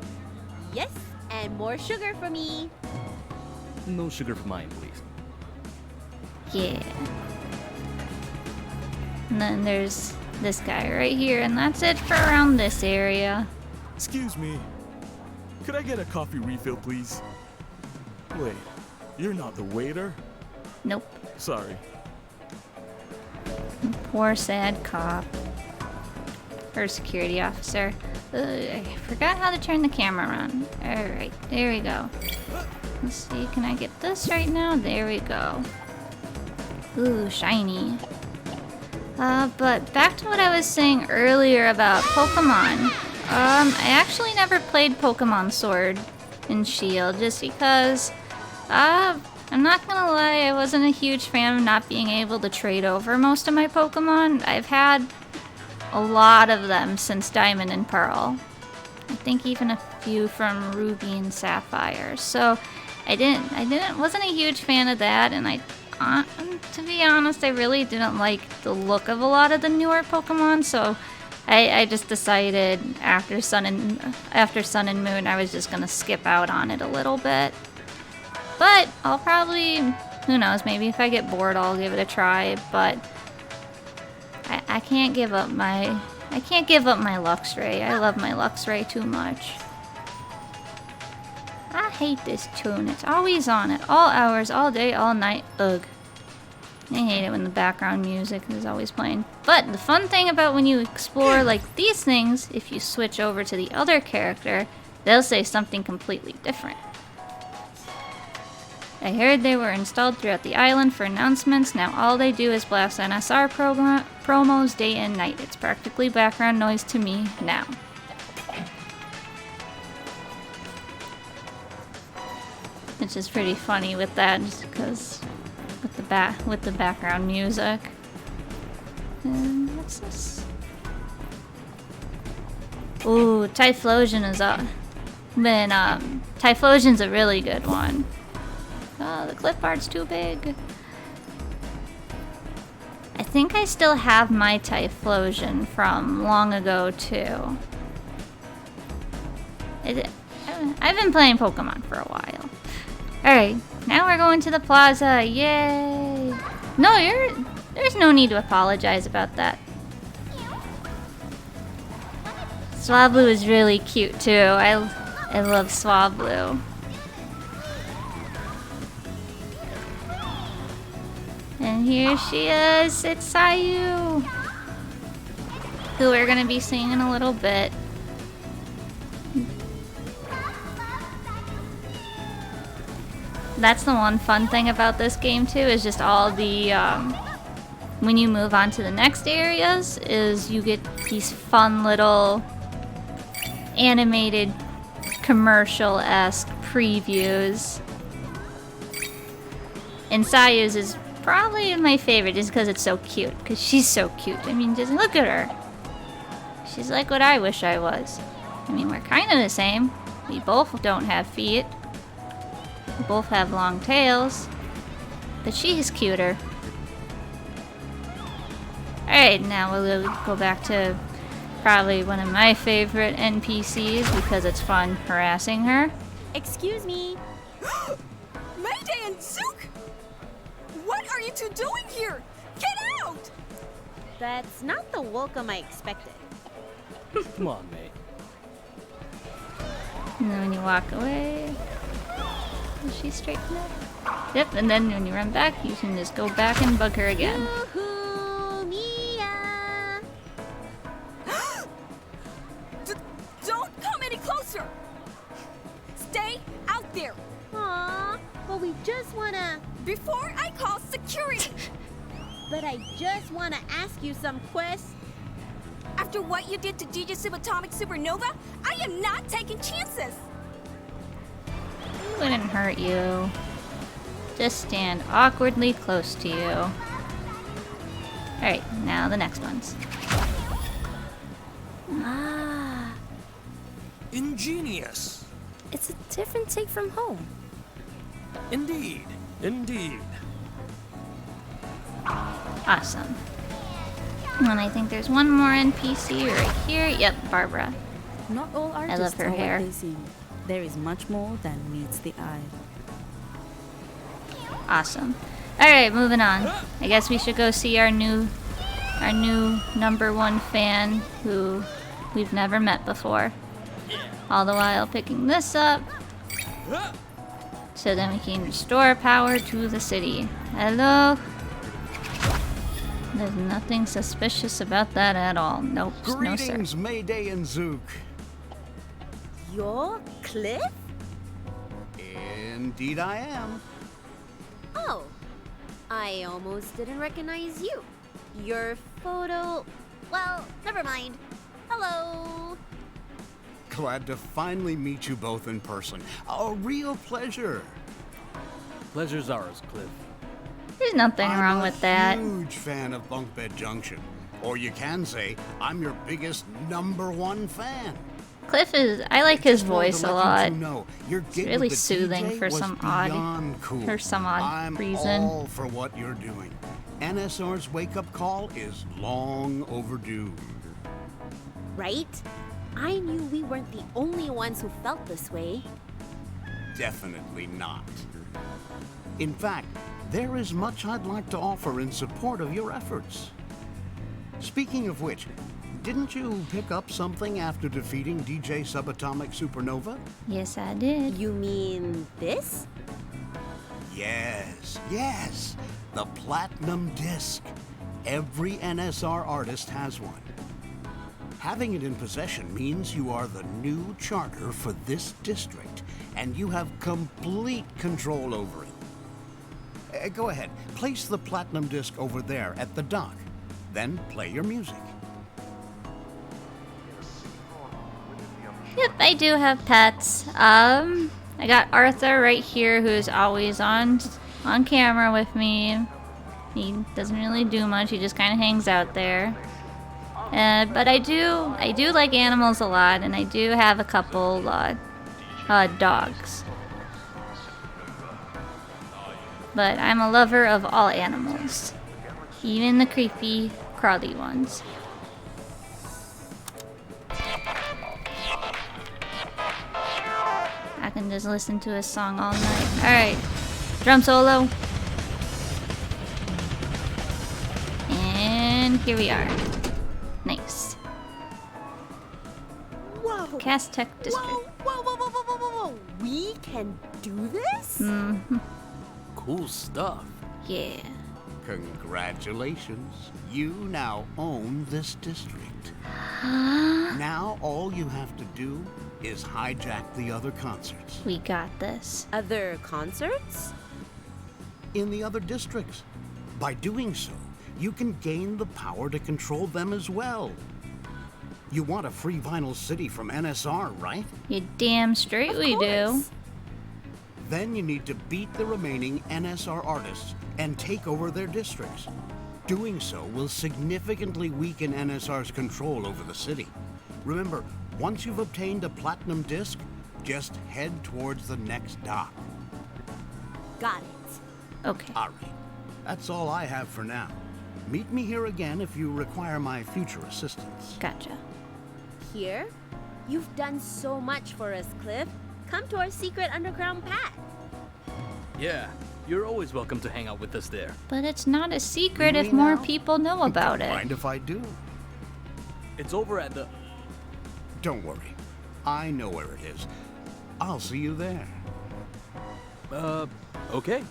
Yes, and more sugar for me. No sugar for mine, please. Yeah. And then there's this guy right here, and that's it for around this area. Excuse me. Could I get a coffee refill, please? Wait, you're not the waiter? Nope. Sorry. Poor sad cop. Or security officer. I forgot how to turn the camera on. Alright, there we go. Let's see, can I get this right now? There we go. Ooh, shiny. But back to what I was saying earlier about Pokemon. I actually never played Pokemon Sword and Shield just because, I'm not gonna lie, I wasn't a huge fan of not being able to trade over most of my Pokemon. I've had a lot of them since Diamond and Pearl. I think even a few from Ruby and Sapphire. So I wasn't a huge fan of that, and to be honest, I really didn't like the look of a lot of the newer Pokemon, so I just decided after Sun and Moon I was just gonna skip out on it a little bit. But I'll probably, who knows, maybe if I get bored I'll give it a try, but I can't give up my Luxray. I love my Luxray too much. I hate this tune. It's always on at all hours, all day, all night. Ugh. I hate it when the background music is always playing. But the fun thing about when you explore like these things, if you switch over to the other character, they'll say something completely different. I heard they were installed throughout the island for announcements. Now all they do is blast NSR promos day and night. It's practically background noise to me now. Which is pretty funny with that, just because with the background music. And what's this? Ooh, Typhlosion is up. Typhlosion's a really good one. Oh, the clip art's too big. I think I still have my Typhlosion from long ago too. I've been playing Pokemon for a while. Alright, now we're going to the plaza. Yay! No, there's no need to apologize about that. Swablu is really cute too. I love Swablu. And here she is, it's Sayu, who we're gonna be seeing in a little bit. That's the one fun thing about this game too, is just all the, when you move on to the next areas, is you get these fun little animated commercial-esque previews. And Sayu's is probably my favorite just because it's so cute, because she's so cute. I mean, just look at her. She's like what I wish I was. I mean, we're kind of the same. We both don't have feet. We both have long tails, but she's cuter. Alright, now we'll go back to probably one of my favorite NPCs because it's fun harassing her. Excuse me. Mayday and Zook? What are you two doing here? Get out! That's not the welcome I expected. Come on, mate. And then when you walk away, is she straighten up? Yep, and then when you run back, you can just go back and bug her again. Yoo-hoo, Mia! Don't come any closer! Stay out there! Aw, but we just wanna... Before I call security! But I just wanna ask you some questions. After what you did to DJ Subatomik Supernova, I am not taking chances! It wouldn't hurt you. Just stand awkwardly close to you. Alright, now the next ones. Ah, Ingenious. It's a different take from home. Indeed. Indeed. Awesome. And I think there's one more NPC right here. Yep, Barbara. Not all I artists love her are hair. what they seem. There is much more than meets the eye. Awesome. Alright, moving on. I guess we should go see our new #1 fan who we've never met before. All the while picking this up. So then we can restore power to the city. Hello? There's nothing suspicious about that at all. Nope, no sir. Greetings, Mayday and Zook. you're Cliff? Indeed I am. Oh, I almost didn't recognize you. Your photo... Well, never mind. Hello. Glad to finally meet you both in person. A real pleasure. Pleasure's ours, Cliff. There's nothing wrong with that. I'm a huge fan of Bunk Bed Junction. Or you can say, I'm your biggest #1 fan. Cliff is... I like his voice a lot. Your It's gig really with the soothing DJ for was some beyond cool. odd reason. I'm all for what you're doing. NSR's wake-up call is long overdue. Right? I knew we weren't the only ones who felt this way. Definitely not. In fact, there is much I'd like to offer in support of your efforts. Speaking of which, didn't you pick up something after defeating DJ Subatomic Supernova? Yes, I did. You mean this? Yes. The Platinum Disc. Every NSR artist has one. Having it in possession means you are the new charter for this district, and you have complete control over it. Go ahead, place the Platinum Disc over there at the dock. Then play your music. Yep, I do have pets. I got Arthur right here, who's always on camera with me. He doesn't really do much. He just kind of hangs out there. But I do like animals a lot, and I do have a couple dogs. But I'm a lover of all animals, even the creepy, crawly ones. I can just listen to his song all night. Alright, drum solo. And here we are. Nice. Whoa. Castech District. Whoa. We can do this? Mm-hmm. Cool stuff. Yeah. Congratulations. You now own this district. Now all you have to do is hijack the other concerts. We got this. Other concerts? In the other districts. By doing so, you can gain the power to control them as well. You want a free vinyl city from NSR, right? You damn straight we do. Then you need to beat the remaining NSR artists and take over their districts. Doing so will significantly weaken NSR's control over the city. Remember, once you've obtained a platinum disc, just head towards the next dock. Got it. Okay. All right. That's all I have for now. Meet me here again if you require my future assistance. Gotcha. Here? You've done so much for us, Cliff. Come to our secret underground path. Yeah, You're always welcome to hang out with us there. But it's not a secret You if mean more now? people know about it. Mind if I do? It's over at the... Don't worry. I know where it is. I'll see you there. Okay.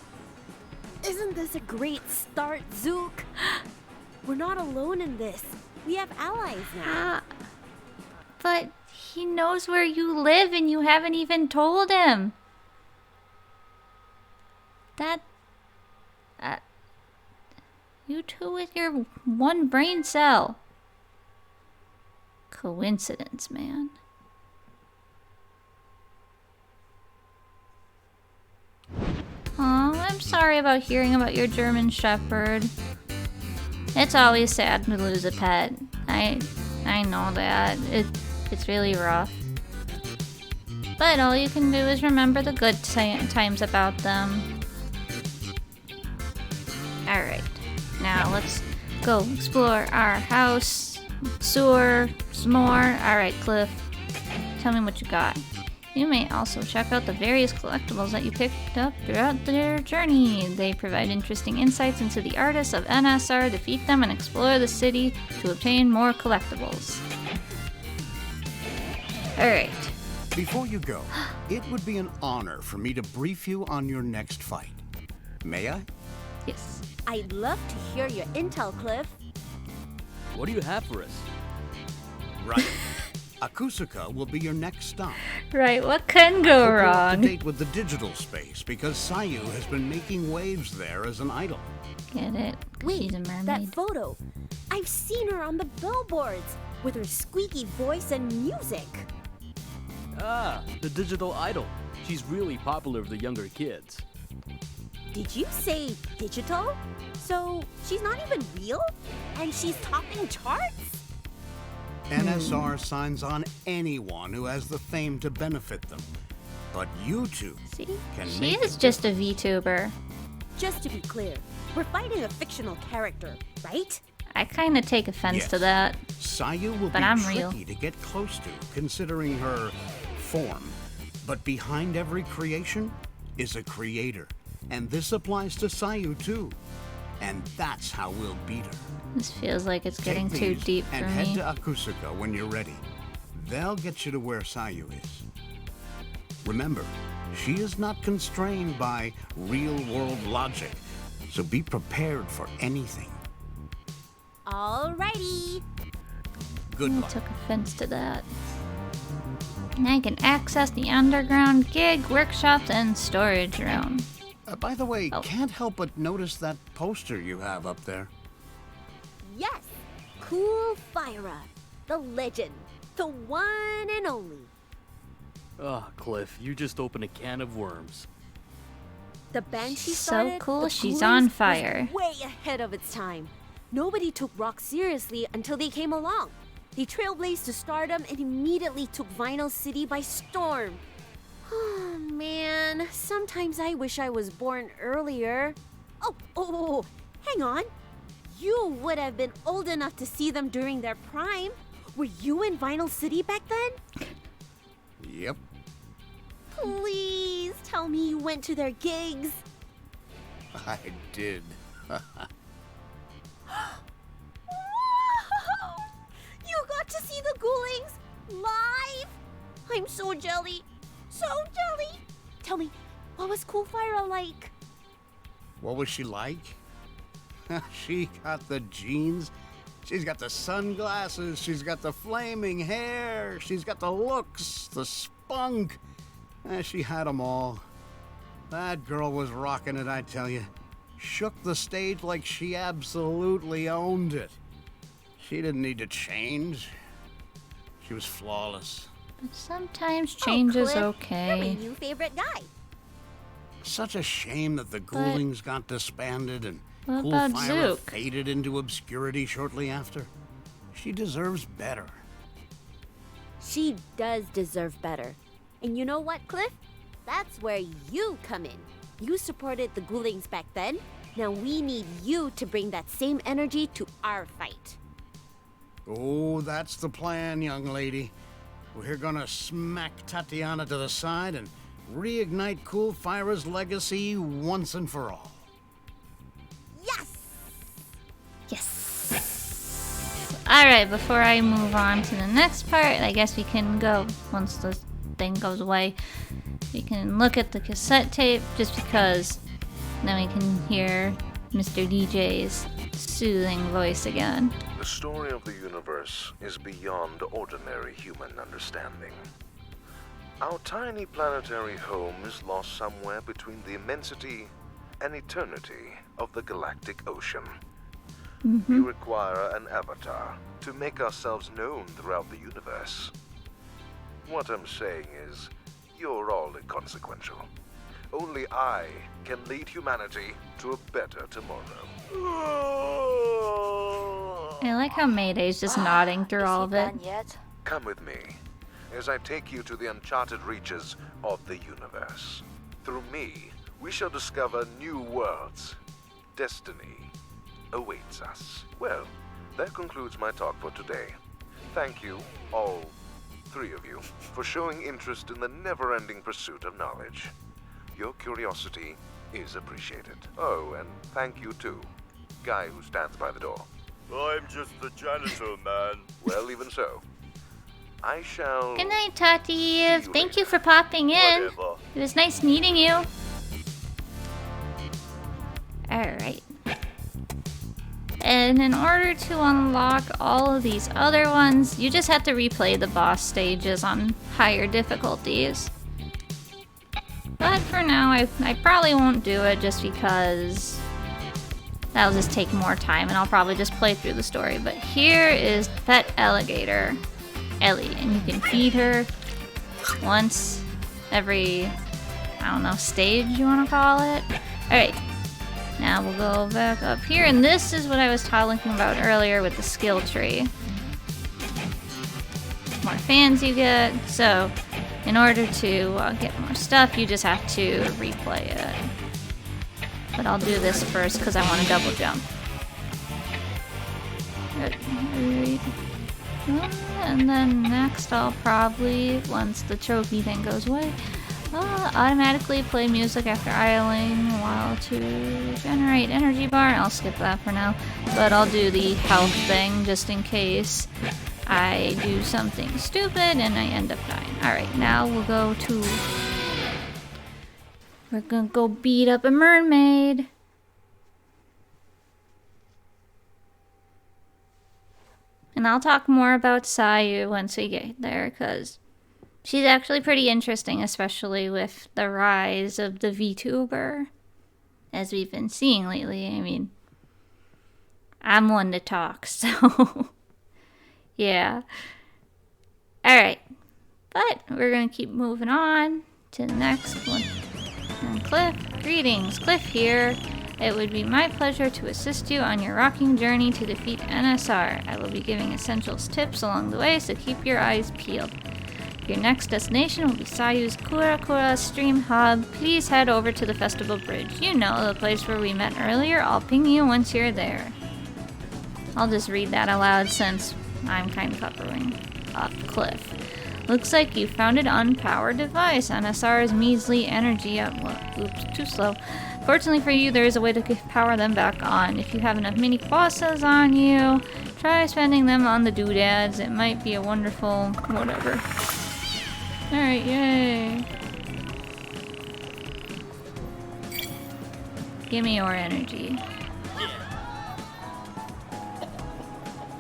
Isn't this a great start, Zook? We're not alone in this. We have allies now. But he knows where you live and you haven't even told him. That... you two with your one brain cell. Coincidence, man. Aw, I'm sorry about hearing about your German Shepherd. It's always sad to lose a pet. I know that. It's really rough. But all you can do is remember the good times about them. Alright, now let's go explore our house, sewer, some more. Alright, Cliff, tell me what you got. You may also check out the various collectibles that you picked up throughout their journey. They provide interesting insights into the artists of NSR, defeat them, and explore the city to obtain more collectibles. Alright. Before you go, it would be an honor for me to brief you on your next fight. May I? Yes. I'd love to hear your intel, Cliff. What do you have for us? Right. Akusuka will be your next stop. Right, what can go Hope you're up wrong? to date with the digital space because Sayu has been making waves there as an idol. Get it? 'Cause Wait, she's a mermaid. that photo. I've seen her on the billboards with her squeaky voice and music. Ah, the digital idol. She's really popular with the younger kids. Did you say digital? So she's not even real? And she's topping charts? NSR signs on anyone who has the fame to benefit them. But you two can She make is it just a VTuber. Just to be clear, we're fighting a fictional character, right? I kind of take offense Yes. to that. Sayu will But be I'm tricky real. to get close to, considering her form. But behind every creation is a creator. And this applies to Sayu too. And that's how we'll beat her. This feels like it's getting Take too these deep for and head me. to Akusuka when you're ready. They'll get you to where Sayu is. Remember, she is not constrained by real-world logic, so be prepared for anything. Alrighty. Good I luck. took offense to that. And I can access the underground gig, workshops, and storage room. By the way, can't help but notice that poster you have up there. Yes, Cool Fyra, the legend, the one and only. Ah, Cliff, you just opened a can of worms. The band she So started, cool, the she's Ghoulies, on was fire. way ahead of its time. Nobody took rock seriously until they came along. They trailblazed to stardom and immediately took Vinyl City by storm. Oh man, sometimes I wish I was born earlier. Oh, hang on. You would have been old enough to see them during their prime. Were you in Vinyl City back then? Yep. Please tell me you went to their gigs. I did. You got to see the Ghoulings live? I'm so jelly. So jelly. Tell me, what was Cool Fyra like? What was she like? She got the jeans. She's got the sunglasses. She's got the flaming hair. She's got the looks, the spunk. She had them all. That girl was rocking it, I tell you. Shook the stage like she absolutely owned it. She didn't need to change. She was flawless. But sometimes change is Cliff, okay. You're my new favorite guy. Such a shame that the Ghoulings got disbanded and What Cool about Fyra Zook? faded into obscurity shortly after. She deserves better. She does deserve better. And you know what, Cliff? That's where you come in. You supported the Ghoulings back then. Now we need you to bring that same energy to our fight. Oh, that's the plan, young lady. We're gonna smack Tatiana to the side and Reignite Cool Fyra's legacy once and for all. Alright, before I move on to the next part, I guess we can go, once the thing goes away, we can look at the cassette tape, just because then we can hear Mr. DJ's soothing voice again. The story of the universe is beyond ordinary human understanding. Our tiny planetary home is lost somewhere between the immensity and eternity of the galactic ocean. We require an avatar to make ourselves known throughout the universe. What I'm saying is, you're all inconsequential. Only I can lead humanity to a better tomorrow. I like how Mayday's just nodding through all of it. Come with me as I take you to the uncharted reaches of the universe. Through me, we shall discover new worlds. Destiny awaits us. Well, that concludes my talk for today. Thank you, all three of you, for showing interest in the never-ending pursuit of knowledge. Your curiosity is appreciated. Oh, and thank you too, guy who stands by the door. I'm just the janitor, man. Well, even so. I shall... Good night, Tati. Thank you for popping in. Whatever. It was nice meeting you. Alright. And in order to unlock all of these other ones, you just have to replay the boss stages on higher difficulties. But for now, I probably won't do it just because that'll just take more time and I'll probably just play through the story. But here is pet alligator, Ellie, and you can feed her once every, I don't know, stage you want to call it. Alright. Now we'll go back up here, and this is what I was talking about earlier with the skill tree. More fans you get, so in order to get more stuff, you just have to replay it. But I'll do this first because I want to double jump. And then next I'll probably, once the trophy thing goes away, automatically play music after idling while to generate energy bar. I'll skip that for now, but I'll do the health thing just in case I do something stupid and I end up dying. Alright, now we're gonna go beat up a mermaid. And I'll talk more about Sayu once we get there, because she's actually pretty interesting, especially with the rise of the VTuber, as we've been seeing lately. I mean, I'm one to talk, so yeah. Alright, but we're gonna keep moving on to the next one. And Cliff, greetings, Cliff here. It would be my pleasure to assist you on your rocking journey to defeat NSR. I will be giving essentials tips along the way, so keep your eyes peeled. Your next destination will be Sayu's Kura Stream Hub. Please head over to the Festival Bridge. You know, the place where we met earlier. I'll ping you once you're there. I'll just read that aloud since I'm kind of covering up Cliff. Looks like you found an unpowered device. NSR's measly energy oops, too slow. Fortunately for you, there is a way to power them back on. If you have enough mini quasas on you, try spending them on the doodads. It might be a wonderful whatever. Alright, yay. Give me your energy.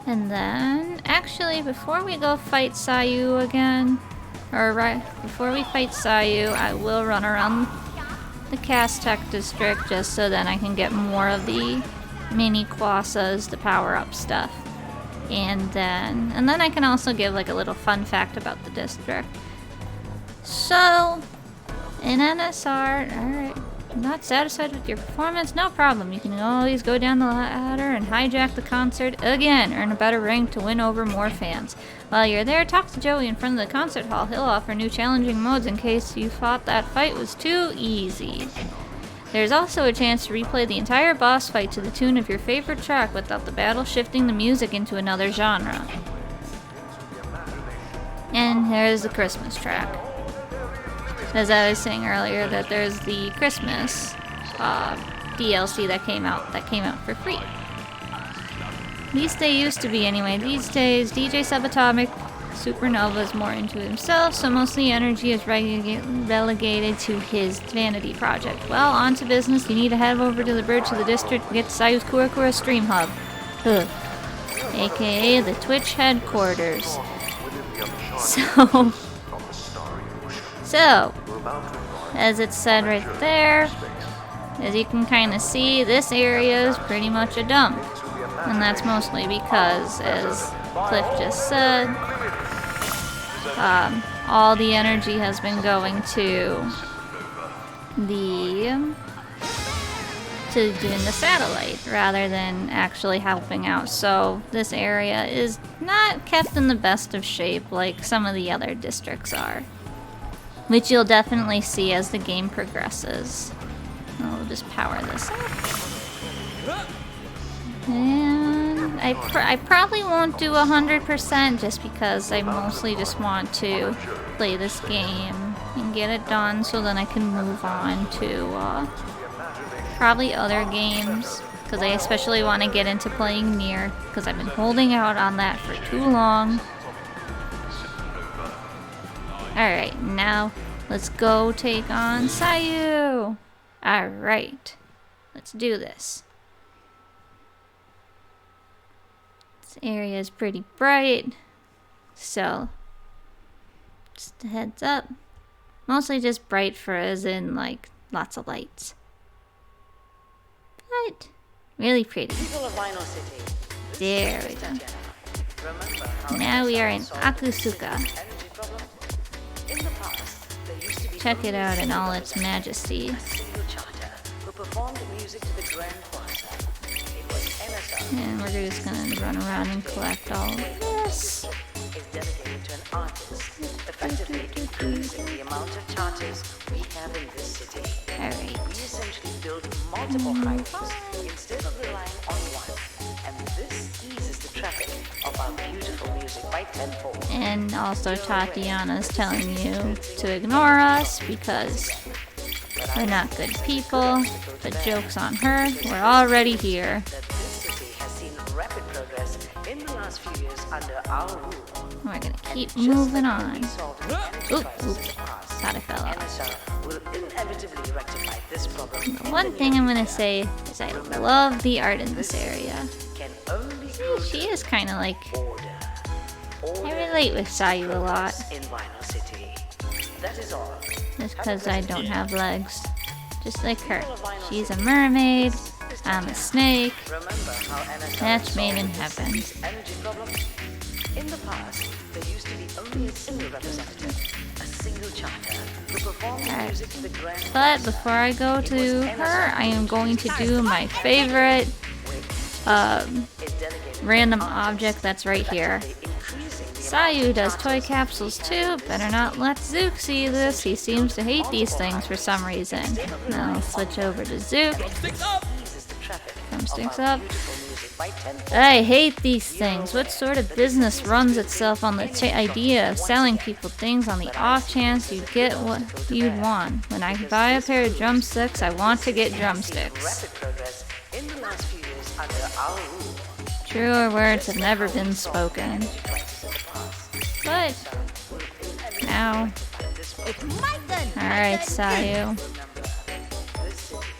And then, actually, before we go fight Sayu again, before we fight Sayu, I will run around the Castech district just so then I can get more of the mini quasas, the power-up stuff. And then I can also give like a little fun fact about the district. So, in NSR, alright, not satisfied with your performance? No problem. You can always go down the ladder and hijack the concert again. Earn a better rank to win over more fans. While you're there, talk to Joey in front of the concert hall. He'll offer new challenging modes in case you thought that fight was too easy. There's also a chance to replay the entire boss fight to the tune of your favorite track without the battle shifting the music into another genre. And there's the Christmas track. as I was saying earlier, that there's the Christmas DLC that came out for free. At least they used to be anyway. These days, DJ Subatomic Supernova is more into himself, so mostly energy is relegated to his vanity project. Well, on to business. You need to head over to the bridge of the district and get to Sayu's Kurakura Stream Hub. Ugh. AKA the Twitch headquarters. So, as it said right there, as you can kind of see, this area is pretty much a dump. And that's mostly because, as Cliff just said, all the energy has been going to doing the satellite rather than actually helping out. So this area is not kept in the best of shape like some of the other districts are, which you'll definitely see as the game progresses. I'll just power this up. And I probably won't do 100% just because I mostly just want to play this game and get it done so then I can move on to probably other games, because I especially want to get into playing Nier because I've been holding out on that for too long. Alright, now let's go take on Sayu! Alright, let's do this. This area is pretty bright, so just a heads up. Mostly just bright for as in like lots of lights. But really pretty. There we go. Now we are in Akusuka. Check it out in all its majesty. And we're just gonna run around and collect all of this. Alright. Instead of relying on one, and this eases the traffic of our beautiful music by tenfold. And also Tatiana's telling you to ignore us because we're not good people, but joke's on her, we're already here. We're gonna keep moving on. Oop, thought I fell off. The one thing I'm gonna say is I love the art in this area. She is kind of like... I relate with Sayu a lot. Just because I don't have legs. Just like her. She's a mermaid, I'm a snake. Match made in heaven. In the past, there used to be only a single representative, a single charter, who performed music to the grand. But before I go to her, I am going to do my favorite random object that's right here. Sayu does toy capsules too. Better not let Zook see this. He seems to hate these things for some reason. Now I'll switch over to Zook. Thumbsticks up. I hate these things. What sort of business runs itself on the idea of selling people things on the off chance you get what you'd want? When I buy a pair of drumsticks, I want to get drumsticks. Truer words have never been spoken. But now, alright, Sayu.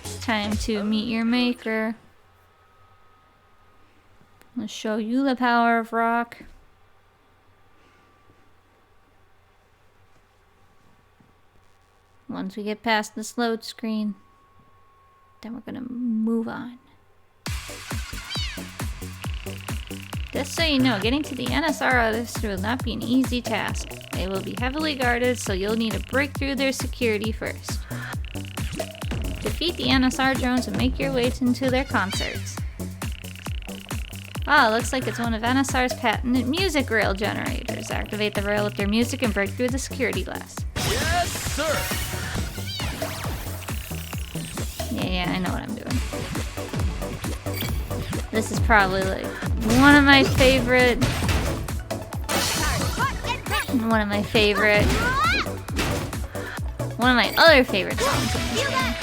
It's time to meet your maker. I'll show you the power of rock. Once we get past this load screen, then we're gonna move on. Just so you know, getting to the NSR artists will not be an easy task. They will be heavily guarded, so you'll need to break through their security first. Defeat the NSR drones and make your way into their concerts. Ah, looks like it's one of NSR's patented music rail generators. Activate the rail with their music and break through the security glass. Yes, sir! Yeah, I know what I'm doing. This is probably like one of my favorite one of my other favorite songs in this game.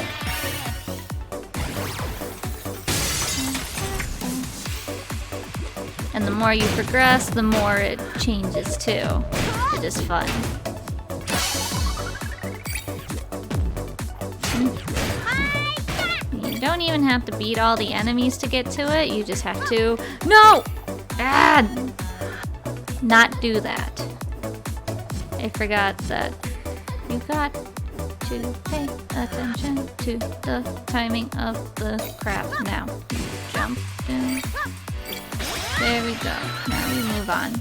And the more you progress, the more it changes too. It is fun. You don't even have to beat all the enemies to get to it. You just have to... No! Ah! Not do that. I forgot that you got to pay attention to the timing of the crap. Now, jump in. There we go. Now we move on.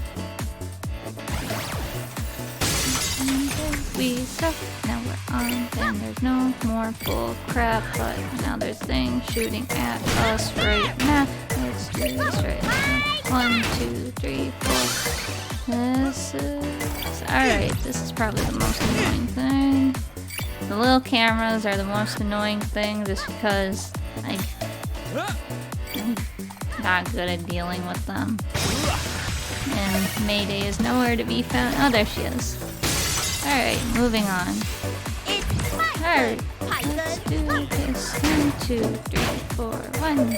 There we go. Now we're on, and there's no more bull crap, but now there's things shooting at us right now. Let's do this right now. 1, 2, 3, 4. This is... Alright, this is probably the most annoying thing. The little cameras are the most annoying thing just because I'm not good at dealing with them. And Mayday is nowhere to be found. Oh, there she is. Alright, moving on. Alright, let's do this. 1, 2, 3, 4. 1, 2,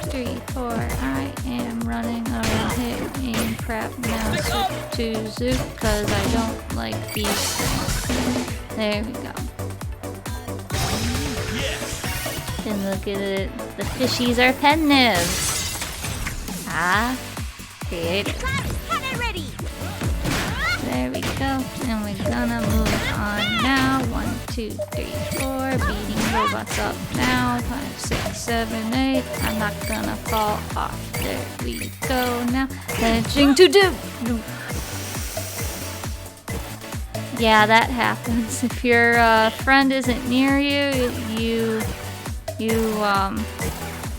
3, 4. I am running around hitting crap now. Switch to Zook because I don't like these things. There we go. And look at it. The fishies are pen nibs. Ah, creative. There we go. And we're gonna move on now. 1, 2, 3, 4. Beating robots up now. 5, 6, 7, 8. I'm not gonna fall off. There we go now. Hedging to do. Yeah, that happens. If your friend isn't near you,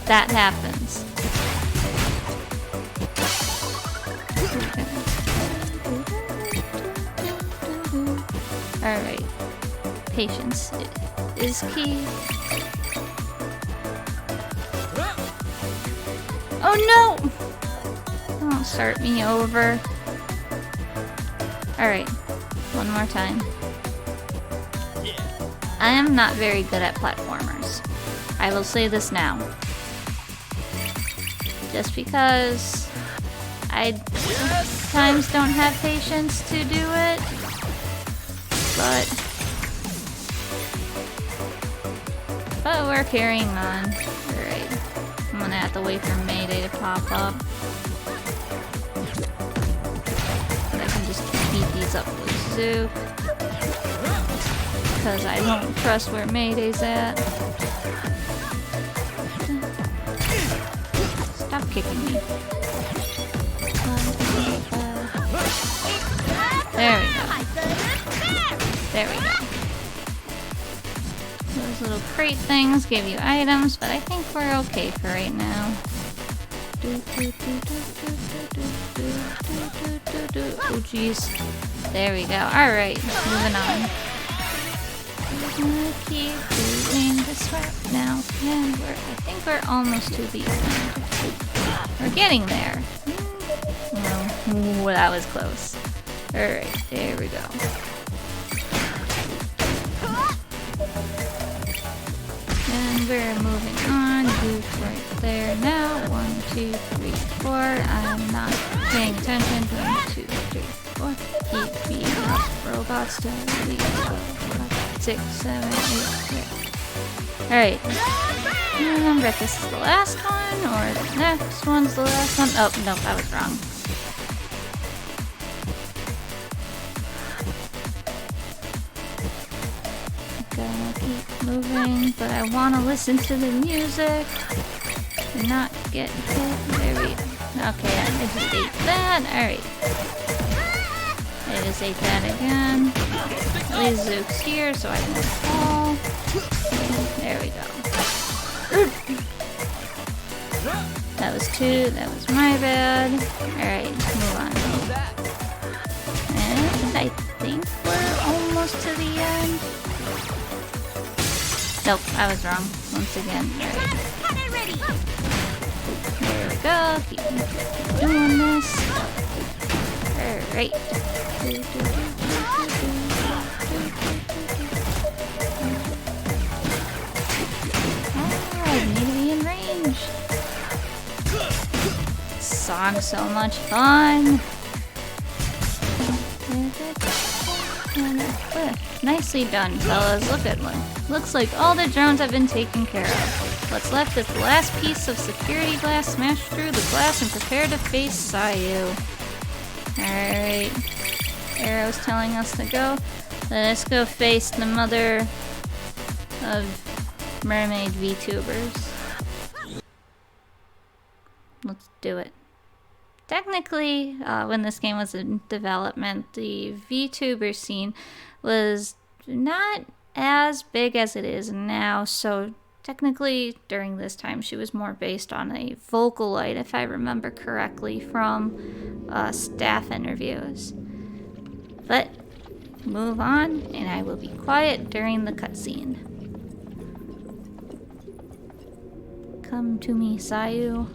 that happens. Alright. Patience is key. Oh no! Don't start me over. Alright. One more time. I am not very good at platformers. I will say this now. Just because I sometimes don't have patience to do it. But we're carrying on. Alright. I'm gonna have to wait for Mayday to pop up. But I can just beat these up with Zook. Because I don't trust where Mayday's at. Stop kicking me. There we go. There we go. Those little crate things give you items, but I think we're okay for right now. Oh jeez. There we go. Alright, moving on. We're gonna keep doing this right now. And I think we're almost to the end. We're getting there. No, that was close. Alright, there we go. And we're moving on. Zook's right there now. 1, 2, 3, 4. I'm not paying attention. 1, 2, 3, 4. Keep beating up robots till we go. 6, 7, 8, 9. Alright. Remember if this is the last one or the next one's the last one. Oh, nope, I was wrong. Gonna keep moving, but I want to listen to the music and not get hit. There we go. Okay, I just ate that. Alright. I just ate that again. At least Zook's here, so I won't fall. There we go. That was 2. That was my bad. Alright, move on. And I think we're almost to the end. Nope, I was wrong. Once again. Alright. There we go. Keep doing this. Alright. song so much fun. Nicely done, fellas. Look at one. Looks like all the drones have been taken care of. What's left is the last piece of security glass smashed through the glass and prepare to face Sayu. Alright. Arrow's telling us to go. Let us go face the mother of mermaid VTubers. Let's do it. Technically, when this game was in development, the VTuber scene was not as big as it is now, so technically during this time she was more based on a Vocaloid, if I remember correctly from staff interviews. But move on, and I will be quiet during the cutscene. Come to me, Sayu.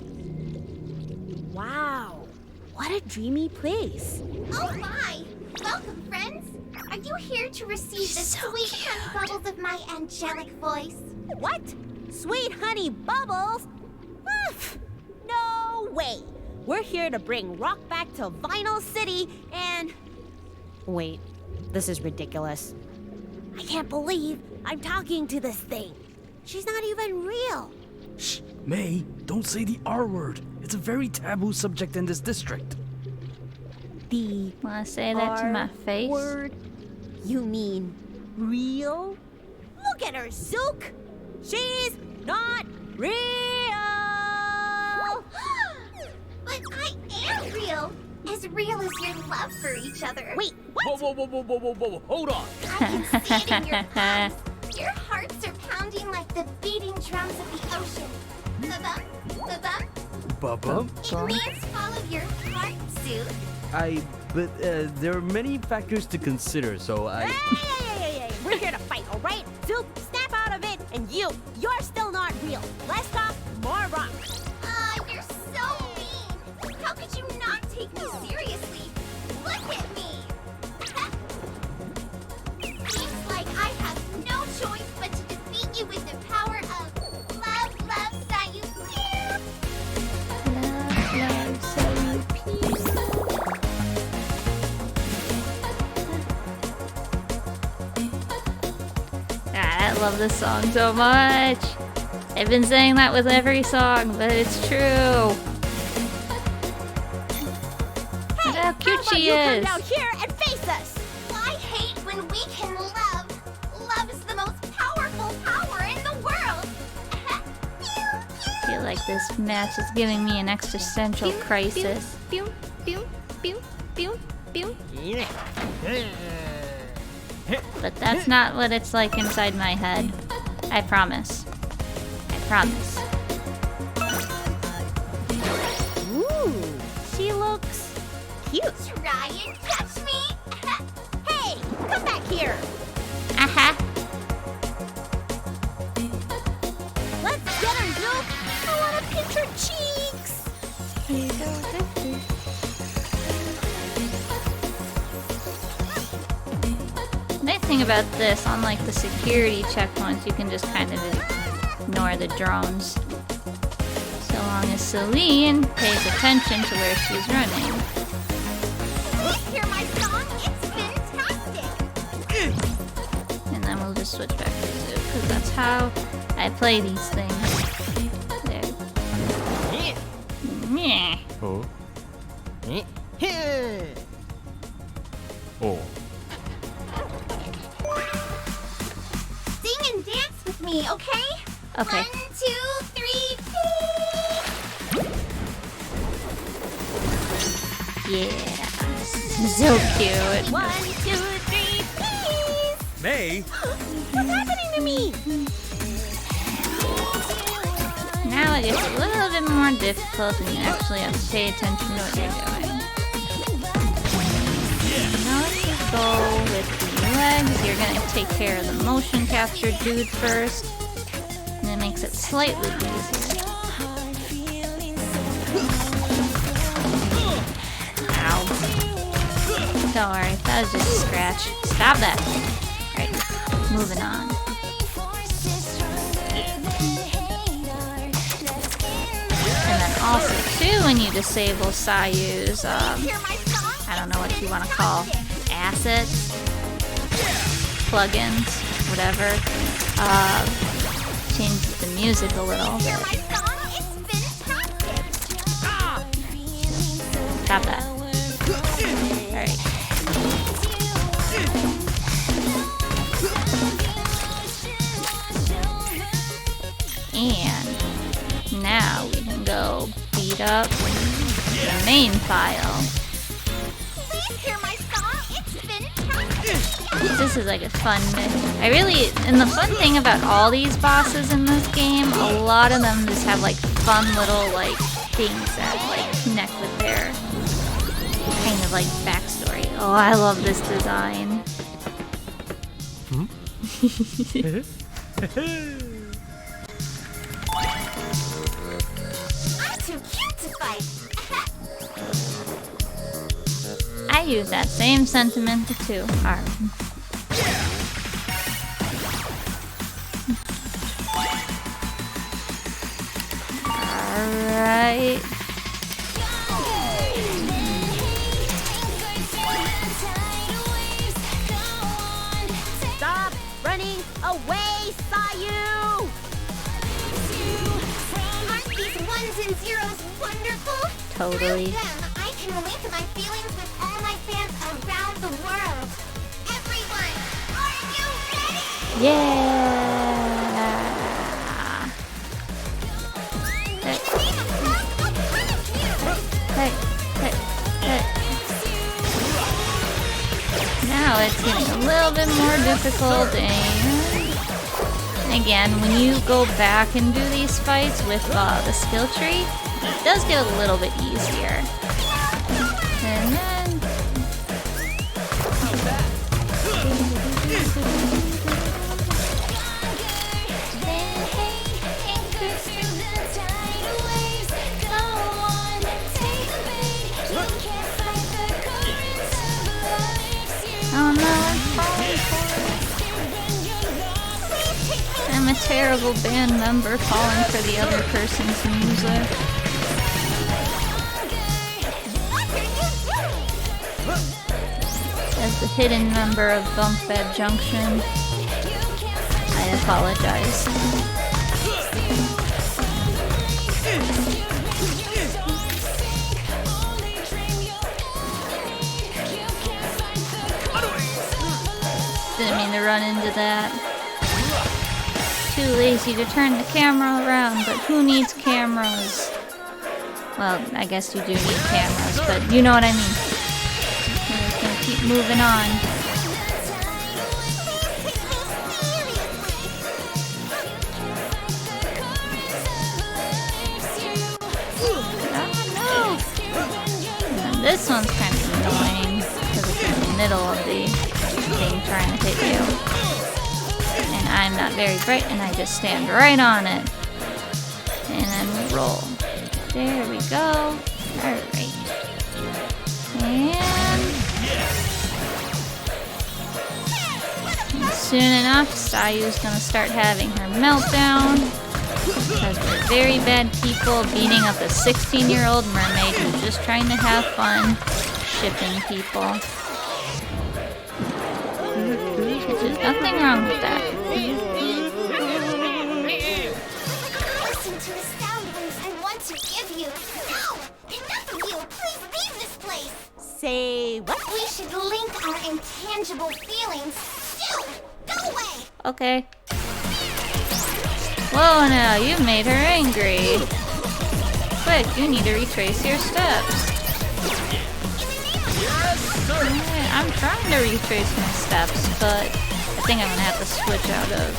Wow, what a dreamy place. Oh my! Welcome, friends! Are you here to receive the sweet honey bubbles of my angelic voice? What? Sweet honey bubbles? No way! We're here to bring rock back to Vinyl City and... Wait, this is ridiculous. I can't believe I'm talking to this thing. She's not even real. Shh, May, don't say the R word. It's a very taboo subject in this district. The Wanna say that to my face? word? You mean real? Look at her, Zook! She's not real! But I am real! As real as your love for each other. Wait, what? Whoa, hold on! I can see it in your eyes. Your hearts are pounding like the beating drums of the ocean. Ba-bum, ba-bum. Bubba? It means follow your heart, Zook. But there are many factors to consider, so I... Hey! We're here to fight, alright? Zook, snap out of it, and you're still not real. Less talk, more rock. You're so mean. How could you not take me seriously? Look at me. Seems like I have no choice but to defeat you with the power of love, Sayu. Love, Sayu, peace. I love this song so much. I've been saying that with every song, but it's true. Look how cute she you is. come down here and face us. I hate when we can love. Love is the most powerful power in the world. I feel like this match is giving me an existential crisis. Pew, pew, pew, pew, pew. But that's not what it's like inside my head. I promise. I promise. Ooh, she looks cute. Try and touch me. Hey, come back here. Let's get her, Zook. I want to pinch her cheeks. Nice thing about this, unlike the security checkpoints, you can just kind of ignore the drones. So long as Celine pays attention to where she's running. Please hear my song. It's fantastic. And then we'll just switch back to Zook, because that's how I play these things. There. Meh. Oh. Oh. Sing and dance with me, okay? Okay. 1, 2, 3, peace! Yeah. So cute. 1, 2, 3, peace! May? What's happening to me? Now it gets a little bit more difficult and you actually have to pay attention to what you're doing. Now let's just go with the legs. You're going to take care of the motion capture dude first. And it makes it slightly easier. Ow. Don't worry, that was just a scratch. Stop that. Alright, moving on. And then also too, when you disable Sayu's, I don't know what you want to call assets, plugins, whatever, changes the music a little bit. Stop that. Alright. And now we can go beat up the main file. This is like a fun and the fun thing about all these bosses in this game, a lot of them just have like fun little like things that like connect with their kind of like backstory. Oh, I love this design. I'm too cute to fight. I use that same sentiment too. Alright. Alright. Stop running away, Sayu! Aren't these ones and zeros wonderful? Totally. Through them, I can link my feelings with all my fans around the world. Everyone, are you ready? Yeah. Hey. Now it's getting a little bit more difficult, and again, when you go back and do these fights with the skill tree, it does get a little bit easier. And then oh no, I'm falling for it. I'm a terrible band member falling for the other person's music. As the hidden member of Bunk Bed Junction, I apologize. Didn't mean to run into that. Too lazy to turn the camera around, but who needs cameras? Well, I guess you do need cameras, but you know what I mean. We're just gonna keep moving on. Oh no! And this one's kind of annoying because it's in the middle of the thing trying to hit you. And I'm not very bright, and I just stand right on it. And then we roll. There we go. Alright. And soon enough, Sayu's gonna start having her meltdown. Because we're very bad people beating up a 16-year-old mermaid who's just trying to have fun shipping people. There's nothing wrong with that. Listen to the sound waves I want to give you. No! Enough of you! Please leave this place! Say what? We should link our intangible feelings. Soon! Go away! Okay. Whoa now, you made her angry. Quick, you need to retrace your steps. I'm trying to retrace my steps, but I think I'm gonna have to switch out of.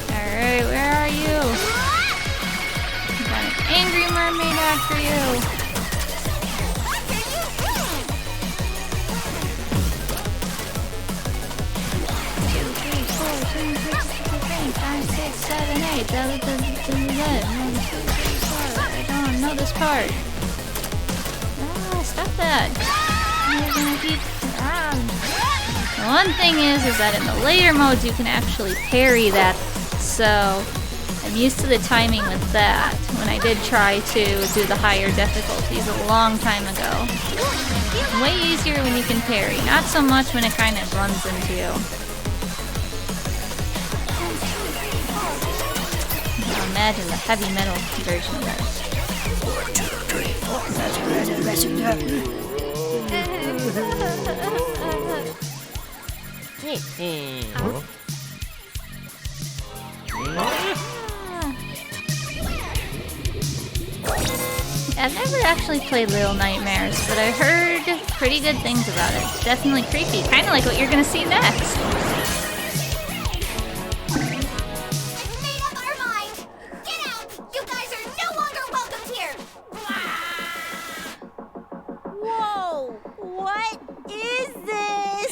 Alright, where are you? Got an angry mermaid after you. 5, 6, 7, 8. I don't know this part. Ah, stop that. You're gonna keep. The one thing is that in the later modes you can actually parry that. So I I'm used to the timing with that. When I did try to do the higher difficulties a long time ago. Way easier when you can parry. Not so much when it kind of runs into you. Now imagine the heavy metal version of this. 1, 2, 3, 4. That's better. I've never actually played Little Nightmares, but I heard pretty good things about it. It's definitely creepy, kind of like what you're gonna see next. Made up our mind. Get out! You guys are no longer welcome here. Whoa! What is this?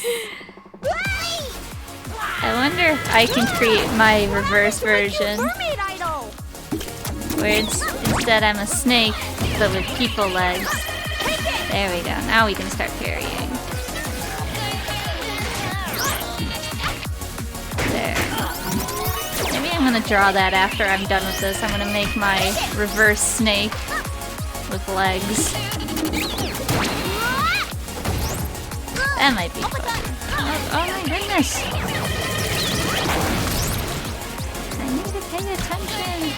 I wonder if I can create my reverse version, Mermaid idol. where it's, instead I'm a snake, but with people legs. There we go. Now we can start parrying. There. Maybe I'm gonna draw that after I'm done with this. I'm gonna make my reverse snake with legs. That might be fun. Oh my goodness. I need to pay attention.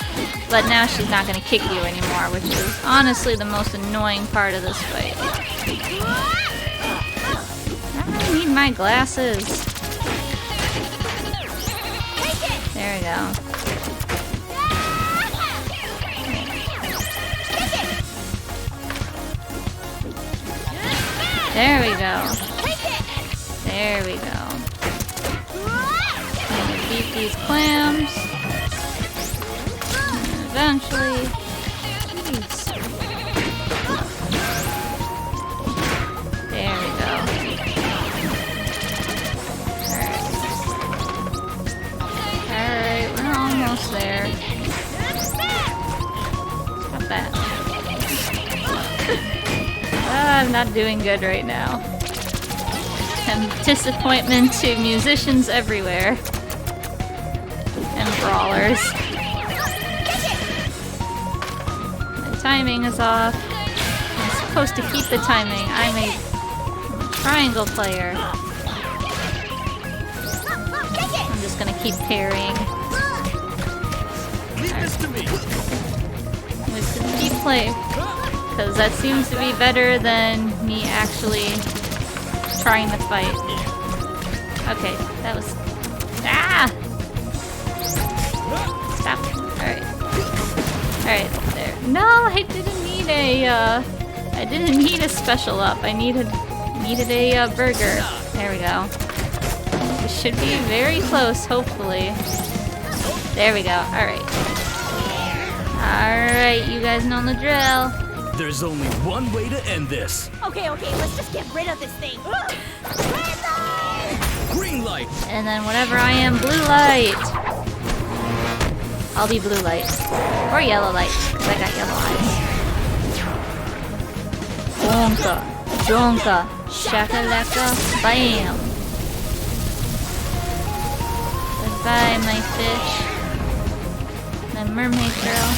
But now she's not gonna kick you anymore, which is honestly the most annoying part of this fight. I need my glasses. There we go. There we go. There we go. I'm gonna beat these clams. And eventually. Jeez. There we go. Alright, we're almost there. Stop that. I'm not doing good right now. And disappointment to musicians everywhere. And brawlers. The timing is off. I'm supposed to keep the timing. I'm a triangle player. I'm just gonna keep parrying. Leave this to me. I'm just gonna keep playing. Because that seems to be better than me actually trying to fight. Okay, that was... Ah! Stop. Alright. Alright, there. No, I didn't need a, I didn't need a special up. I needed a, burger. There we go. We should be very close, hopefully. There we go. Alright. Alright, you guys know the drill. There's only one way to end this. Okay, let's just get rid of this thing. Green light. And then whatever I am, blue light. I'll be blue light. Or yellow light, because I got yellow eyes. Bonka, donka, shakalaka, bam. Goodbye, my fish. My mermaid girl.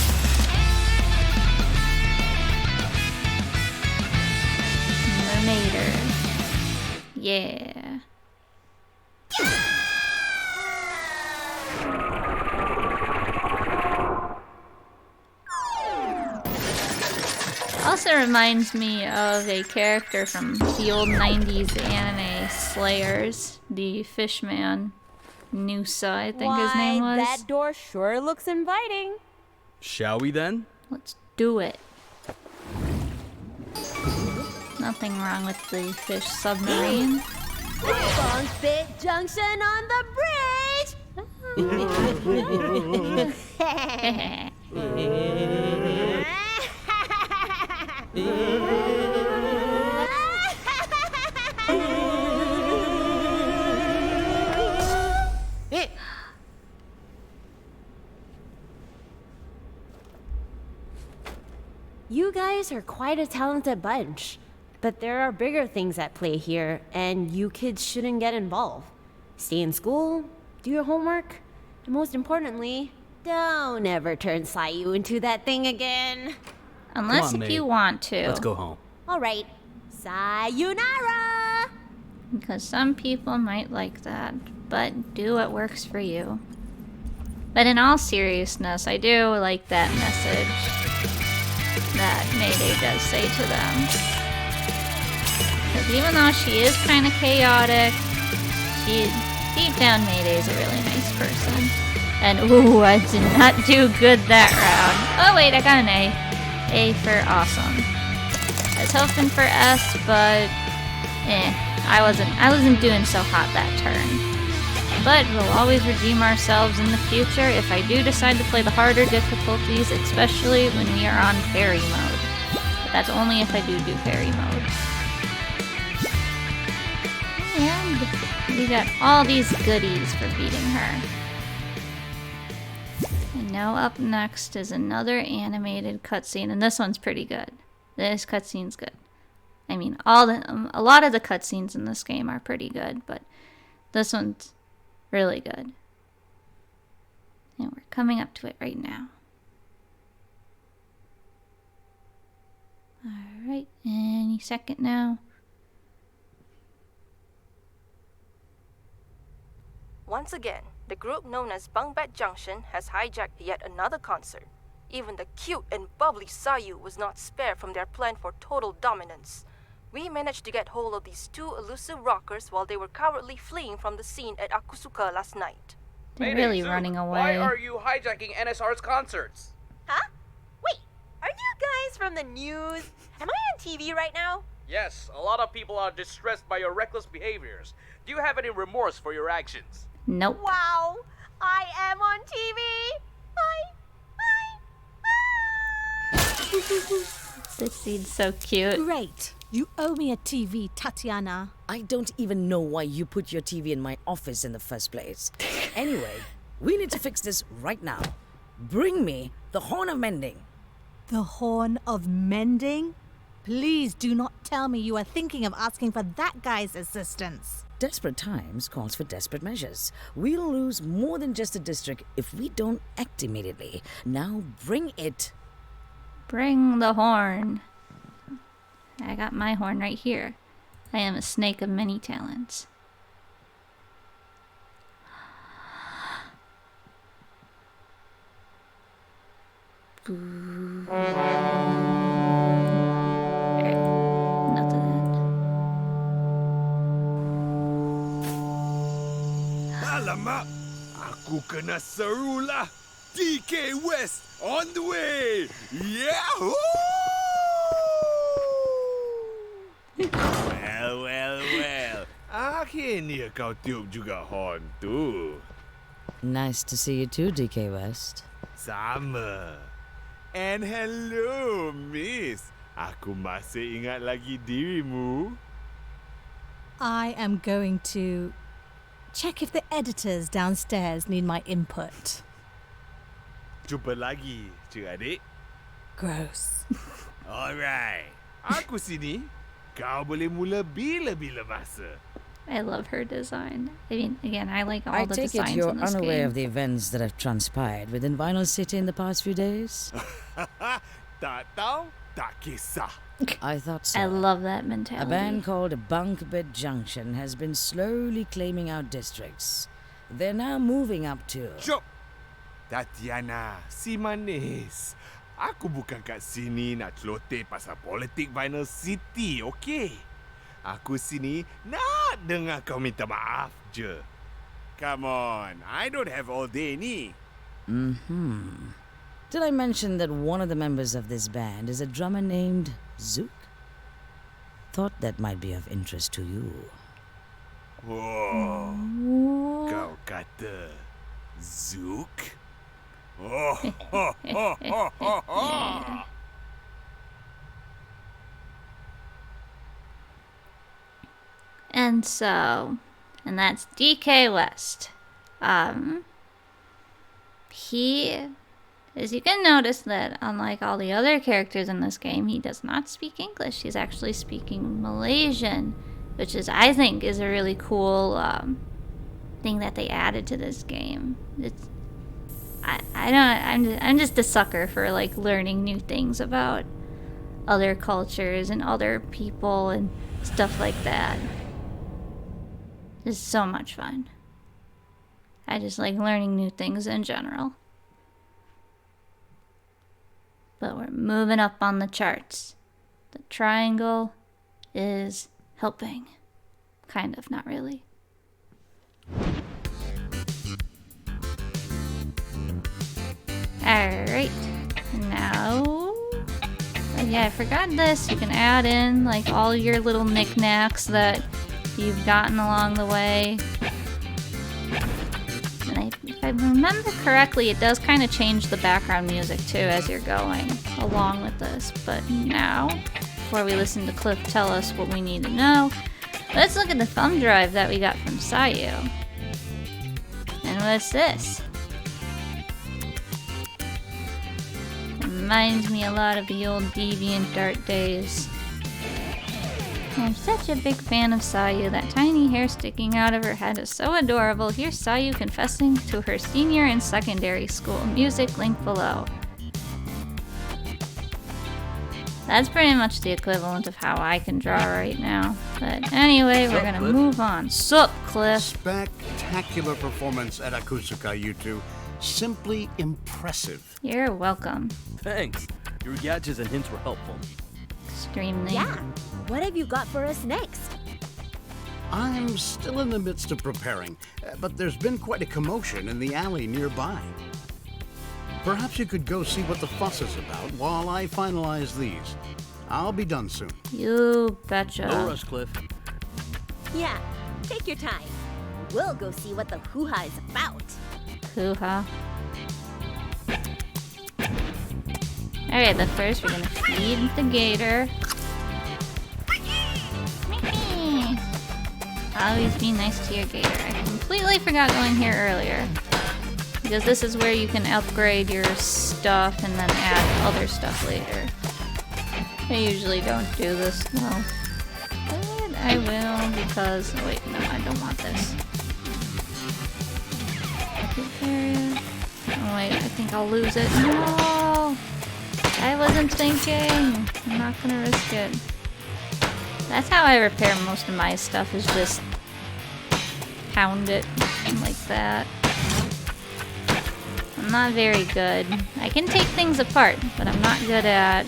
Mermaider. Yeah. Also reminds me of a character from the old 90s anime Slayers, the Fishman. Noosa, I think his name was. That door sure looks inviting. Shall we then? Let's do it. Nothing wrong with the fish submarine. Bunk Bit Junction on the bridge! You guys are quite a talented bunch, but there are bigger things at play here, and you kids shouldn't get involved. Stay in school, do your homework, and most importantly, Don't ever turn Sayu into that thing again. Unless if you want to. Let's go home. All right. Sayonara! Because some people might like that, but do what works for you. But in all seriousness, I do like that message that Mayday does say to them. Because even though she is kind of chaotic, deep down Mayday's a really nice person. And ooh, I did not do good that round. Oh wait, I got an A. A for awesome. I was hoping for S, but I wasn't doing so hot that turn. But we'll always redeem ourselves in the future if I do decide to play the harder difficulties, especially when we are on fairy mode. But that's only if I do fairy mode. And we got all these goodies for beating her. And now up next is another animated cutscene, and this one's pretty good. This cutscene's good. I mean, a lot of the cutscenes in this game are pretty good, but this one's really good. And we're coming up to it right now. Alright, any second now. Once again, the group known as Bungbat Junction has hijacked yet another concert. Even the cute and bubbly Sayu was not spared from their plan for total dominance. We managed to get hold of these two elusive rockers while they were cowardly fleeing from the scene at Akusuka last night. They're really running away. Why are you hijacking NSR's concerts? Huh? Wait, are you guys from the news? Am I on TV right now? Yes, a lot of people are distressed by your reckless behaviors. Do you have any remorse for your actions? Nope. Wow, I am on TV. This scene's so cute. Great. You owe me a TV, Tatiana. I don't even know why you put your TV in my office in the first place. Anyway, we need to fix this right now. Bring me the Horn of Mending. The Horn of Mending? Please do not tell me you are thinking of asking for that guy's assistance. Desperate times calls for desperate measures. We'll lose more than just a district if we don't act immediately. Now bring it. Bring the horn. I got my horn right here. I am a snake of many talents. Alamak, aku kena seru lah. DK West on the way. Yahoo! Well. Akhirnya kau tiup juga horn tu. Nice to see you too, DK West. Sama. And hello, miss. Aku masih ingat lagi dirimu. I am going to check if the editors downstairs need my input. Jumpa lagi, cik adik. Gross. Alright. Aku sini. Kau boleh mula bila-bila masa. I love her design. I mean, again, I like all the I take designs it you're in this unaware game. of the events that have transpired within Vinyl City in the past few days? Tak tahu, tak kisah. I thought so. I love that mentality. A band called Bunkbed Junction has been slowly claiming our districts. They're now moving up to... Cuk! Tatiana, si manis. Aku bukan kat sini nak celoteh pasal politik Vinyl City, okey? Aku sini nak dengar kau minta maaf je. Come on, I don't have all day ni. Did I mention that one of the members of this band is a drummer named Zook? Thought that might be of interest to you. Oh, kau kata Zook? Oh, ho, ho, ho, ho, ho. And that's DK West. He, as you can notice that unlike all the other characters in this game, he does not speak English. He's actually speaking Malaysian, which I think is a really cool thing that they added to this game. I'm just a sucker for like learning new things about other cultures and other people and stuff like that. It's so much fun. I just like learning new things in general. But we're moving up on the charts. The triangle is helping. Kind of, not really. Alright. Now... oh yeah, I forgot this. You can add in like all your little knickknacks that you've gotten along the way. And if I remember correctly, it does kind of change the background music too as you're going along with this. But now, before we listen to Cliff tell us what we need to know, let's look at the thumb drive that we got from Sayu. And what's this? Reminds me a lot of the old DeviantArt days. I'm such a big fan of Sayu. That tiny hair sticking out of her head is so adorable. Here's Sayu confessing to her senior in secondary school. Music link below. That's pretty much the equivalent of how I can draw right now. But anyway, we're gonna move on. Sup, Cliff? Spectacular performance at Akusuka, you two. Simply impressive. You're welcome. Thanks. Your gadgets and hints were helpful. Extremely. Yeah. What have you got for us next? I'm still in the midst of preparing, but there's been quite a commotion in the alley nearby. Perhaps you could go see what the fuss is about while I finalize these. I'll be done soon. You betcha. No rush, Cliff. Yeah, take your time. We'll go see what the hoo-ha is about. Hoo-ha. Alright, but first we're gonna feed the gator. Always be nice to your gator. I completely forgot going here earlier. Because this is where you can upgrade your stuff and then add other stuff later. I usually don't do this, though. But I will because... oh wait, no, I don't want this. Oh wait, I think I'll lose it. No! I wasn't thinking! I'm not gonna risk it. That's how I repair most of my stuff, is just pound it like that. I'm not very good. I can take things apart, but I'm not good at...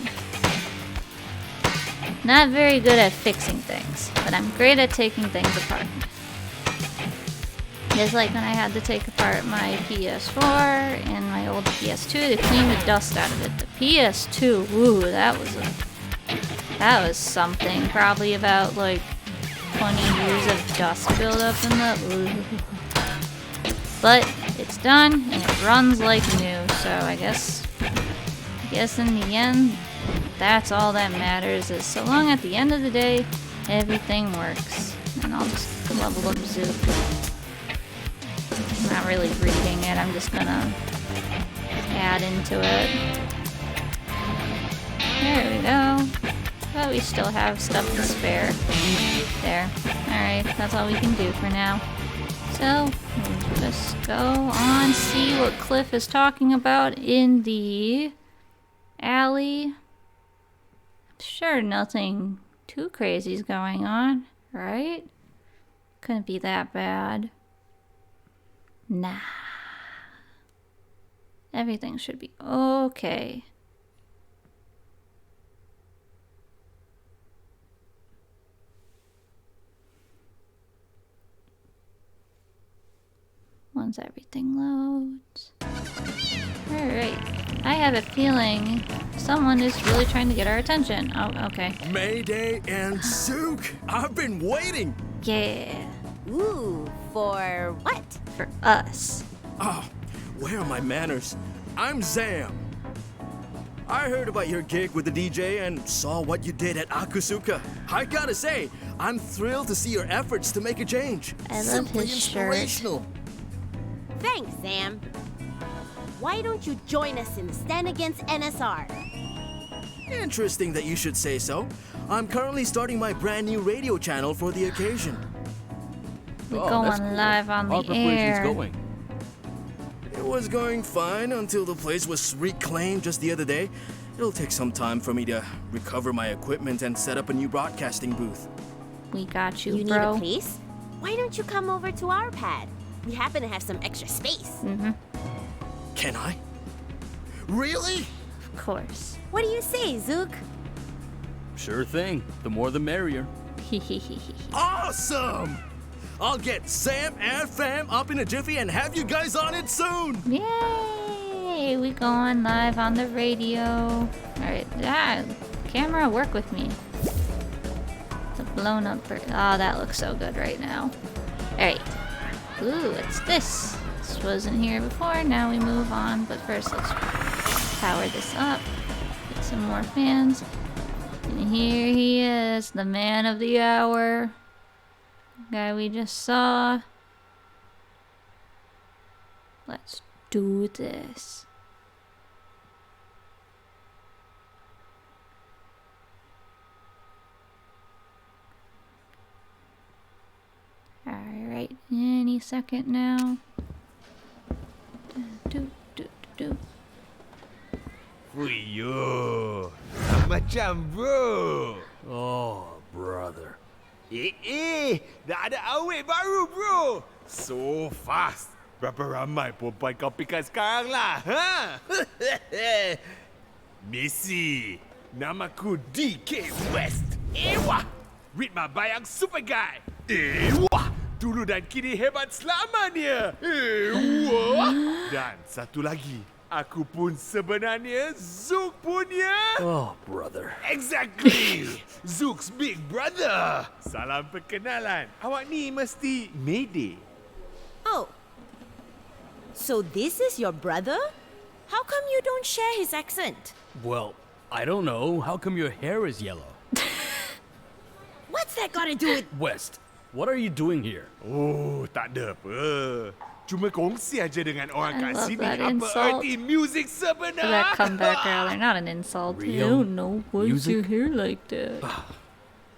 not very good at fixing things, but I'm great at taking things apart. Just like when I had to take apart my PS4 and my old PS2 to clean the dust out of it. The PS2, ooh, that was something. Probably about like 20 years of dust buildup in the... ooh. But it's done and it runs like new, so I guess in the end, that's all that matters, is so long at the end of the day, everything works. And I'll just level up Zoop. I'm not really breeding it, I'm just gonna add into it. There we go. But we still have stuff to spare. There. Alright, that's all we can do for now. So, we'll just go on, see what Cliff is talking about in the alley. Sure, nothing too crazy is going on, right? Couldn't be that bad. Nah. Everything should be okay. Once everything loads. Alright. I have a feeling someone is really trying to get our attention. Oh, okay. Mayday and Zook! I've been waiting! Yeah. Ooh, for what? For us. Oh, where are my manners? I'm Zam. I heard about your gig with the DJ and saw what you did at Akusuka. I gotta say, I'm thrilled to see your efforts to make a change. I love Simply his shirt. inspirational. Thanks, Sam. Why don't you join us in the stand against NSR? Interesting that you should say so. I'm currently starting my brand new radio channel for the occasion. We go on live on How the preparations air. going? was going fine until the place was reclaimed just the other day. It'll take some time for me to recover my equipment and set up a new broadcasting booth. We got you, You bro. need a place? Why don't you come over to our pad? We happen to have some extra space. Can I? Really? Of course. What do you say, Zook? Sure thing. The more the merrier. Awesome! I'll get Sam and Fam up in a jiffy and have you guys on it soon! Yay! We going live on the radio. Alright, camera, work with me. The blown up bird. Oh, that looks so good right now. Alright. Ooh, what's this? This wasn't here before, now we move on. But first, let's power this up. Get some more fans. And here he is, the man of the hour. Guy we just saw. Let's do this. Alright, any second now. Fuyo. Macam bro. Oh, brother. Dah ada awet baru bro. So fast. Berapa ramai perempuan kau pikat sekarang lah, ha? Missy, namaku DK West. Wah, read my bayang super guy. Wah, dulu dan kini hebat selamanya. Wah. Dan satu lagi, aku pun sebenarnya Zook punya. Oh, brother. Exactly. Zook's big brother. Salam perkenalan. Awak ni mesti Mayday. Oh. So this is your brother? How come you don't share his accent? Well, I don't know. How come your hair is yellow? What's that got to do with... West, what are you doing here? Oh, tak ada apa. Cuma kongsi aja dengan orang kat love sini that apa insult. arti music sebenar. That comeback earlier, not an insult. I Real don't know why is your music? hair like that.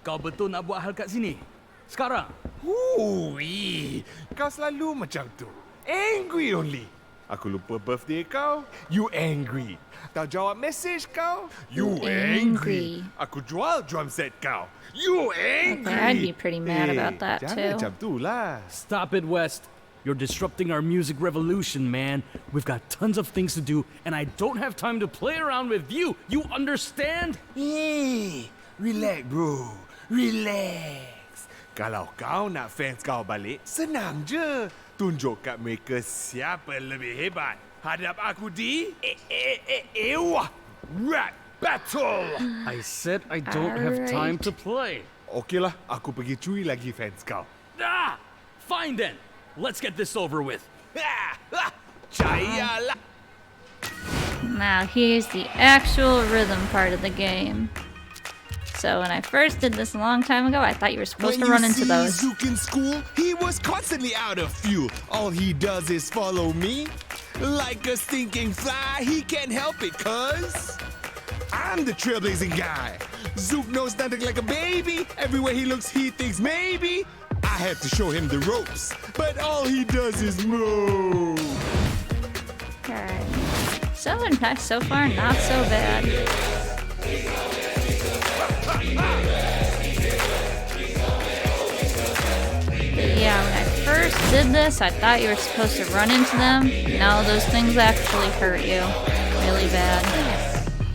Kau betul nak buat hal kat sini? Sekarang? Hui, kau selalu macam tu. Angry only. Aku lupa birthday kau, you angry. Tak jawab message kau, you angry. Aku jual drum set kau, you angry. Okay, I'd be pretty mad about that jangan too. macam tu lah. Stop it, West. You're disrupting our music revolution, man. We've got tons of things to do, and I don't have time to play around with you. You understand? Hey, relax bro, relax. Kalau kau nak fans kau balik, senang je. Tunjuk kat mereka siapa lebih hebat. Hadap aku di rap battle. I said I don't have time to play. Okeylah, aku pergi curi lagi fans kau. Ah! Fine then. Let's get this over with. Cayalah. Now here's the actual rhythm part of the game. So when I first did this a long time ago, I thought you were supposed to run into those. Zook in school, he was constantly out of fuel. All he does is follow me. Like a stinking fly, he can't help it, cuz I'm the trailblazing guy. Zook knows nothing like a baby. Everywhere he looks, he thinks maybe I had to show him the ropes. But all he does is move. Alright. So far, not so bad. But yeah, when I first did this, I thought you were supposed to run into them. No, those things actually hurt you really bad.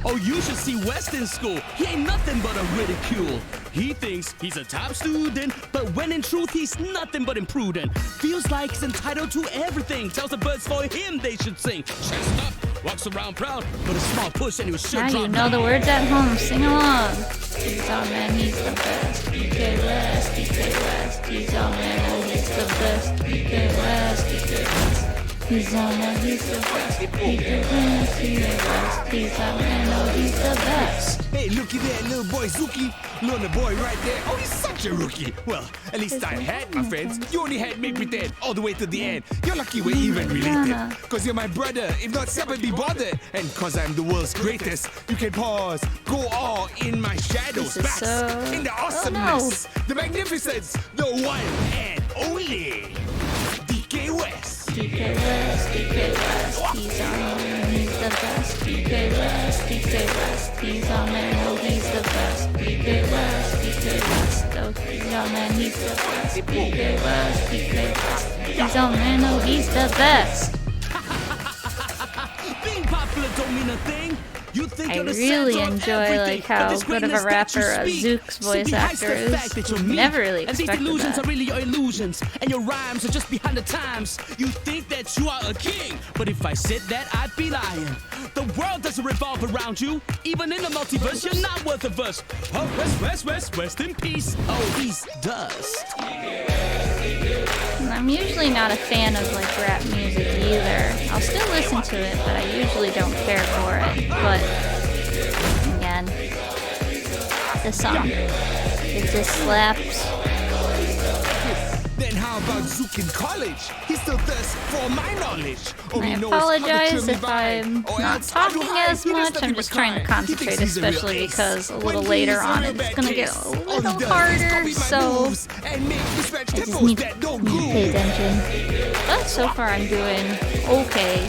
Oh, you should see West in school. He ain't nothing but a ridicule. He thinks he's a top student, but when in truth he's nothing but imprudent. Feels like he's entitled to everything. Tells the birds for him they should sing. Chest up, walks around proud, but a small push and he should Now drop you know down. the words at home. Sing along. He's all man, he's the best. DK West, DK West. He's all man, he's the best. DK West, DK West. He's all man, he's the best. DK West, DK West. He's all man, he's the best. Hey, looky there, little boy Zuki. Lona boy right there. Oh, he's such a rookie. Well, at least I had my friends. You only had me pretend all the way to the end. You're lucky we're even related. Cause you're my brother. If not, seven be bothered. And cause I'm the world's greatest, you can pause, go all in my shadows. This is Bask so- in the Oh, awesomeness, the magnificence, the one and only DK West. DK West, DK West. He's our man, he's the best. DK West, DK West. He's our man, oh he's the best. DK West, DK West. Oh he's our man, he's the best. DK West, DK West. He's our man, oh he's the best. Being popular don't mean a thing. You think I you're the really center of enjoy everything, like how but this good of a greatness that you rapper speak Zook's voice simply hides the actor fact that you're is. me. Never really And these expected illusions that. are really your illusions, and your rhymes are just behind the times. You think that you are a king, but if I said that, I'd be lying. The world doesn't revolve around you. Even in the multiverse, you're not worth a verse. Oh, rest in peace. Oh, he's dust. I'm usually not a fan of like rap music either. I'll still listen to it, but I usually don't care for it. But again, this song, it just slaps. Then how about Zook in college? He still thirsts for my knowledge. I apologize if I'm not talking as much. I'm just trying to concentrate, especially because a little later on it's gonna get a little harder, so I just need to pay attention. But so far I'm doing okay.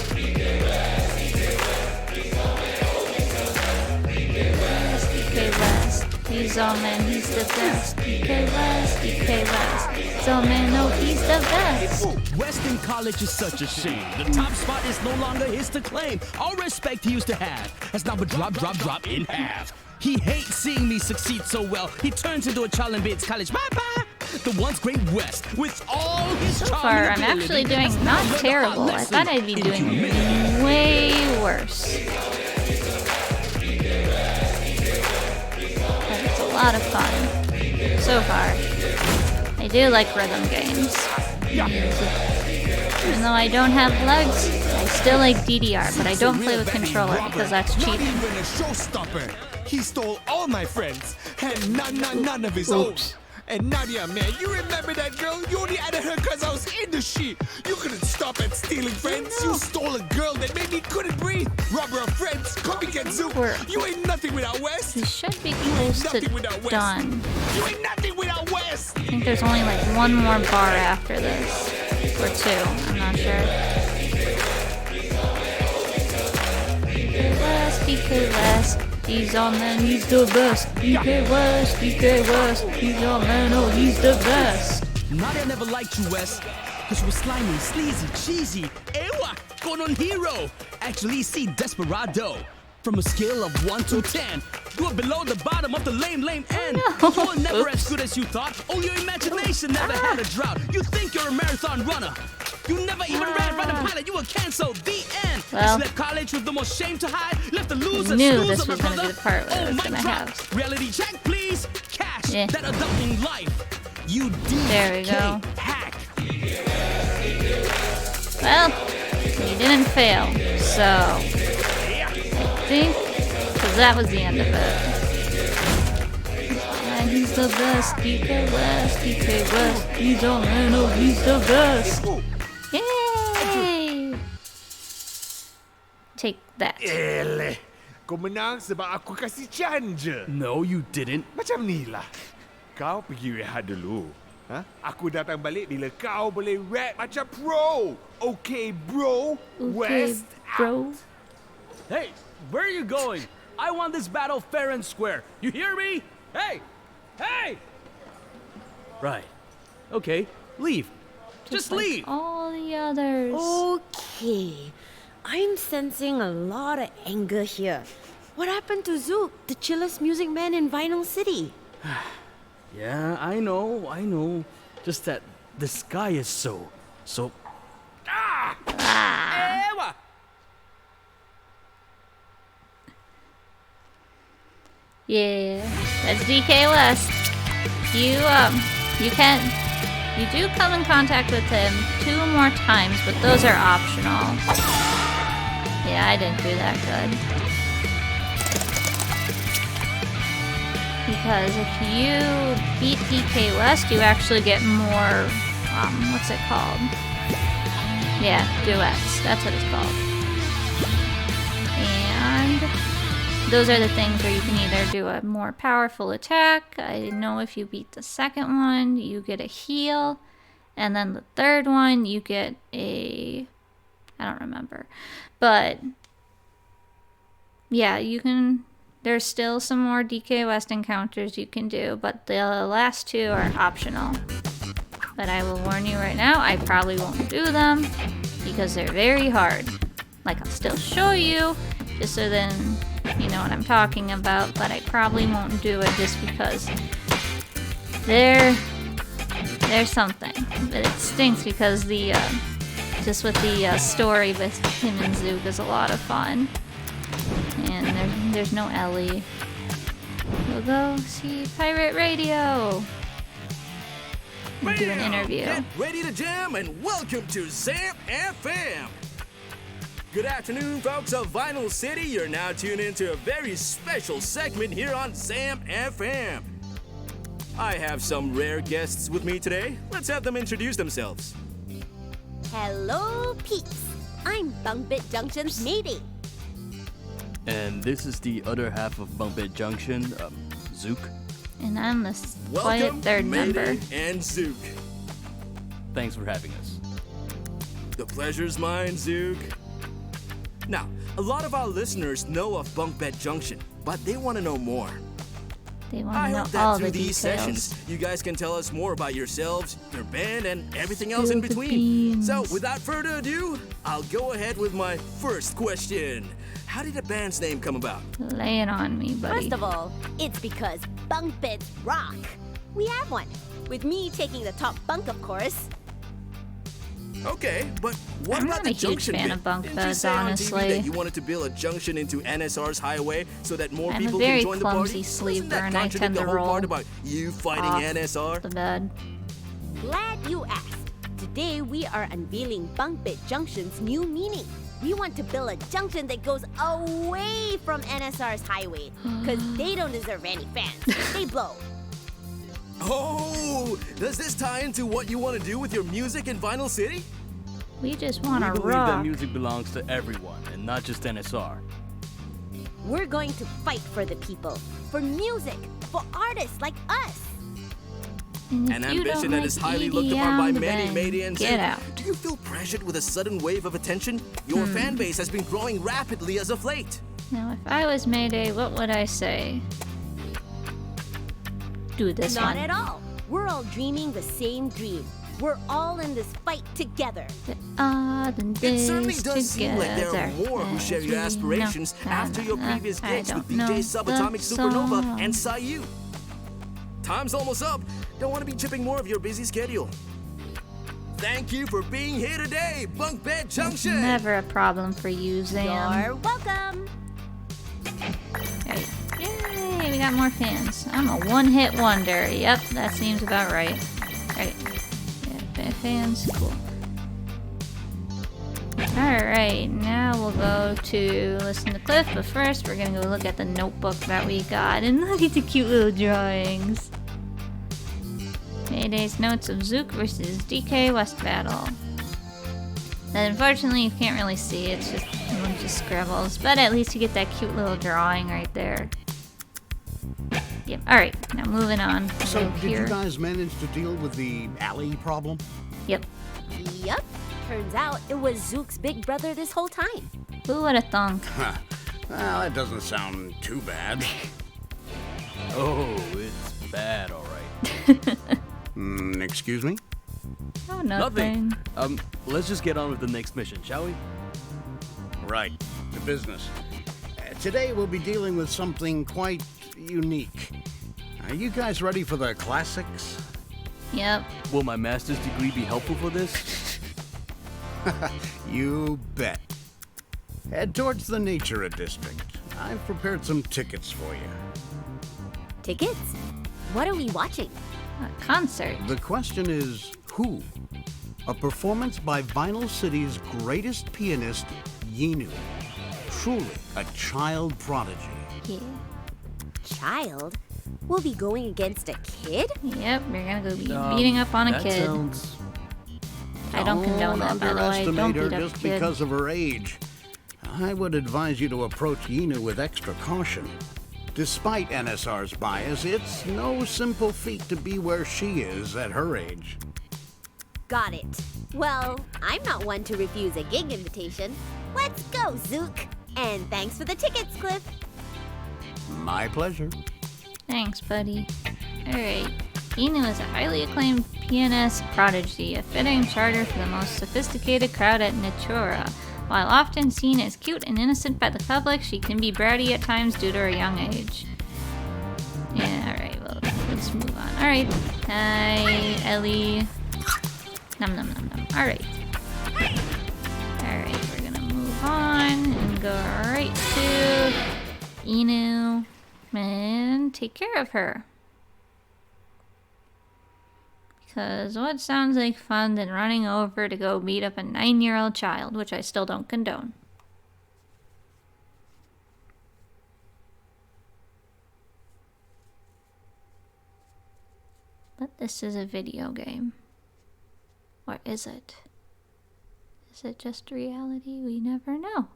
DK West, he's all man, he's the best. DK West, DK West, he's all man, no, he's the best. Western College is such a shame. The top spot is no longer his to claim. All respect he used to have has now been drop in half. He hates seeing me succeed so well. He turns into a child in Bates College. Bye-bye. The once great West, with all his So far, I'm actually doing not terrible. I thought I'd be doing way worse. But it's a lot of fun. So far. I do like rhythm games. Even though I don't have legs, I still like DDR, but I don't play with controller because that's cheating. Not even a showstopper. He stole all my friends and none of his own. And Nadia, man, you remember that girl? You only added her because I was in the shit. You couldn't stop at stealing friends. You stole a girl that made me couldn't breathe. Robber of friends, copycat Zook. You ain't nothing without West. We should be close to done. You ain't nothing without West. I think there's only like one more bar after this. Or two, I'm not sure. DK West, DK West. He's our man, he's the best. DK West, DK West. He's our man, oh, he's the best. Nadia never liked you, West, because you were slimy, sleazy, cheesy. Ewa, con hero. Actually, see, desperado. From a scale of 1 to 10, you are below the bottom of the lame end. You are never as good as you thought. Oh, your imagination never had a drought. You think you're a marathon runner. You never even ran the pilot. You were canceled. The end. Well, left college with the most shame to hide. Left the loser. Knew this was going to be the part where I was going to have. Reality check, please. Cash. That adulting life. You there we go. Hack. Well, you didn't fail, so I think because that was the end of it. And he's the best. DK West, DK West. He's our man, oh, he's the best. Yay! Take that. Kau menang sebab aku kasih chance je. No, you didn't. Macam ni lah. Kau pergi rehat dulu. Ha? Aku datang balik bila kau boleh rap macam pro. Okay, bro. West bro. Hey, where are you going? I want this battle fair and square. You hear me? Hey! Hey! Right. Okay, leave. Just like leave. All the others. Okay. I'm sensing a lot of anger here. What happened to Zook, the chillest music man in Vinyl City? Yeah, I know. Just that this guy is so... Ewa! Yeah, that's DK West. You do come in contact with him 2 more times, but those are optional. Yeah, I didn't do that good. Because if you beat DK West, you actually get more, what's it called? Yeah, duets. That's what it's called. And those are the things where you can either do a more powerful attack. I know if you beat the second one, you get a heal. And then the third one, you get a I don't remember. But yeah, you can. There's still some more DK West encounters you can do, but the last 2 are optional. But I will warn you right now, I probably won't do them because they're very hard. Like, I'll still show you, just so then you know what I'm talking about, but I probably won't do it just because there's something. But it stinks because the, just with the story with him and Zook is a lot of fun. And there's no Ellie. We'll go see Pirate Radio. Do an interview. Get ready to jam and welcome to Zam FM. Good afternoon, folks of Vinyl City. You're now tuned into a very special segment here on Zam FM. I have some rare guests with me today. Let's have them introduce themselves. Hello, peeps. I'm Bunkbit Junction's Mayday. And this is the other half of Bunkbit Junction, Zook. And I'm the quiet third member. And Zook. Thanks for having us. The pleasure's mine, Zook. Now, a lot of our listeners know of Bunkbed Junction, but they want to know more. They want I to know hope that all through the these details. sessions, you guys can tell us more about yourselves, your band, and everything else in between. So, without further ado, I'll go ahead with my first question. How did the band's name come about? Lay it on me, buddy. First of all, it's because bunk beds rock. We have one, with me taking the top bunk, of course. Okay, but what I'm about not a the huge junction fan bit? of bunk Didn't you beds, say on honestly. TV that you wanted to build a junction into NSR's highway so that more I'm a people very can join the party? clumsy sleeper, Doesn't that and I contradict tend the to whole roll part about you fighting off NSR? the bed. Glad you asked. Today we are unveiling Bunkbit Junction's new meaning. We want to build a junction that goes away from NSR's highway, because they don't deserve any fans. They blow. Oh, does this tie into what you want to do with your music in Vinyl City? We just want We to believe that rock. music belongs to everyone, and not just NSR. We're going to fight for the people, for music, for artists like us. And if An you ambition don't that like is highly looked upon by EDM, many, then Mayday and get Zook. out. Do you feel pressured with a sudden wave of attention? Your fan base has been growing rapidly as of late. Now, if I was Mayday, what would I say? Do this Not one. at all. We're all dreaming the same dream. We're all in this fight together. It certainly does seem like there are more who share your aspirations after your previous gigs with DJ Subatomic Supernova and Sayu. Time's almost up. Don't want to be chipping more of your busy schedule. Thank you for being here today, Bunkbed Junction. Never a problem for you, Zam. You're welcome. Right. Yay, we got more fans. I'm a one-hit wonder. Yep, that seems about right. Right. Yeah, fans, cool. Alright, now we'll go to listen to Cliff, but first we're gonna go look at the notebook that we got and look at the cute little drawings. Mayday's notes of Zook versus DK West battle. And unfortunately you can't really see, it's just a bunch of scribbles, but at least you get that cute little drawing right there. Yep, alright, now moving on. So, We'll did hear- you guys manage to deal with the alley problem? Yep. Yup. Turns out it was Zook's big brother this whole time. Who would have thunk? Huh. Well, that doesn't sound too bad. Oh, it's bad, alright. Excuse me? Oh, nothing. Let's just get on with the next mission, shall we? Right, to business. Today we'll be dealing with something quite unique. Are you guys ready for the classics? Yep. Will my master's degree be helpful for this? You bet. Head towards the Nature District. I've prepared some tickets for you. Tickets? What are we watching? A concert. The question is, who? A performance by Vinyl City's greatest pianist, Yinu. Truly a child prodigy. Yeah. Child? We'll be going against a kid? Yep, we're gonna go be beating up on a kid. I don't condone that, by the way. Don't underestimate her beat up just a kid. because of her age. I would advise you to approach Yinu with extra caution. Despite NSR's bias, it's no simple feat to be where she is at her age. Got it. Well, I'm not one to refuse a gig invitation. Let's go, Zook! And thanks for the tickets, Cliff. My pleasure. Thanks, buddy. Alright. Inu is a highly acclaimed pianist prodigy, a fitting charter for the most sophisticated crowd at Natura. While often seen as cute and innocent by the public, she can be bratty at times due to her young age. Yeah, alright, well, let's move on. Alright. Hi, Ellie. Num num num num. Alright. Alright, we're gonna move on and go right to Inu and take care of her. Because what sounds like fun than running over to go beat up a 9-year-old child, which I still don't condone. But this is a video game. Or is it? Is it just reality? We never know.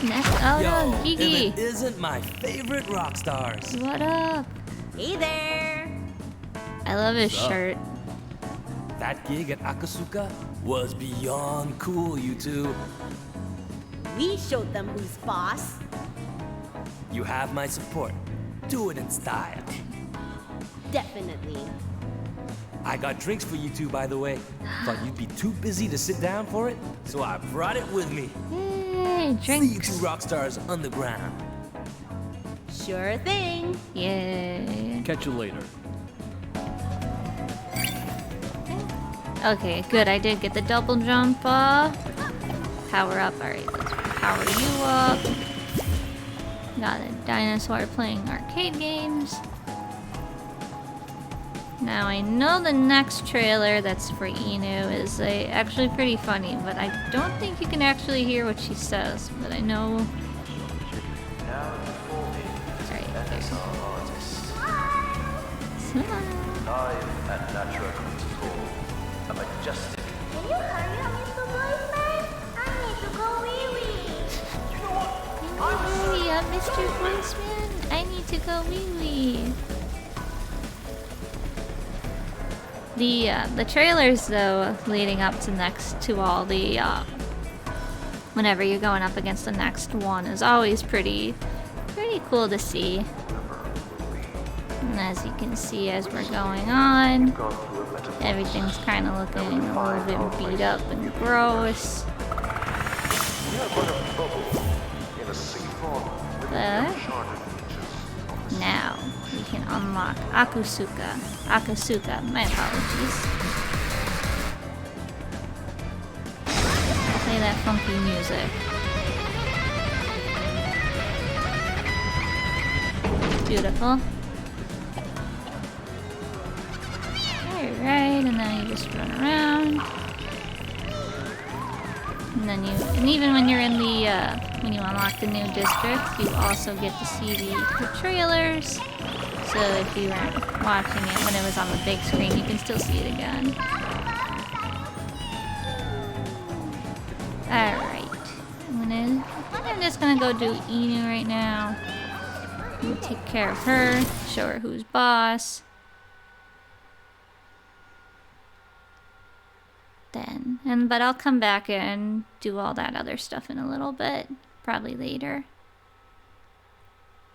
Yo, Gigi. if it isn't my favorite rock stars. What up? Hey there. I love his What's up? shirt. That gig at Akasuka was beyond cool, you two. We showed them who's boss. You have my support. Do it in style. Definitely. I got drinks for you two, by the way. Thought you'd be too busy to sit down for it, so I brought it with me. Yay, drinks. See you two rock stars underground. Sure thing. Yay. Catch you later. Okay, good. I did get the double jump. Power up. Alright, let's power you up. Got a dinosaur playing arcade games. Now I know the next trailer that's for Inu is actually pretty funny, but I don't think you can actually hear what she says. But I know. Alright, Live at Natura Concert Hall, a majestic. Can you hurry up, Mr. Policeman? I need to go wee-wee. You know what? hurry up, Mr. Policeman. I need to go wee-wee. The trailers though leading up to all the whenever you're going up against the next one is always pretty cool to see. And as you can see as we're going on, everything's kind of looking a little bit beat up and gross. But now we can unlock Akasuka, my apologies. Play that funky music. Beautiful. Alright, and then you just run around. And then and even when you're in the, when you unlock the new district, you also get to see the trailers. So if you weren't watching it when it was on the big screen, you can still see it again. Alright. I'm just gonna go do Inu right now. We'll take care of her, show her who's boss. But I'll come back and do all that other stuff in a little bit, probably later.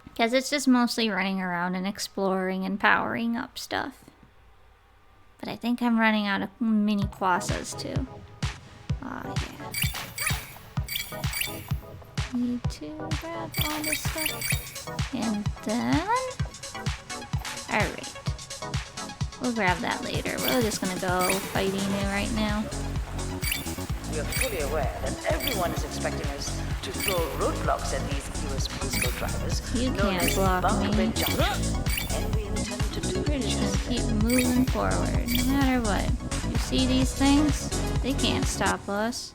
Because it's just mostly running around and exploring and powering up stuff. But I think I'm running out of mini quasas too. Oh yeah. Need to grab all this stuff. And then... Alright. We'll grab that later. We're just gonna go fight Inu right now. We are fully aware that everyone is expecting us to throw roadblocks at these irresponsible drivers. You known can't as block bump me. and jump. And we intend to do We're just gonna keep moving forward, no matter what. You see these things? They can't stop us.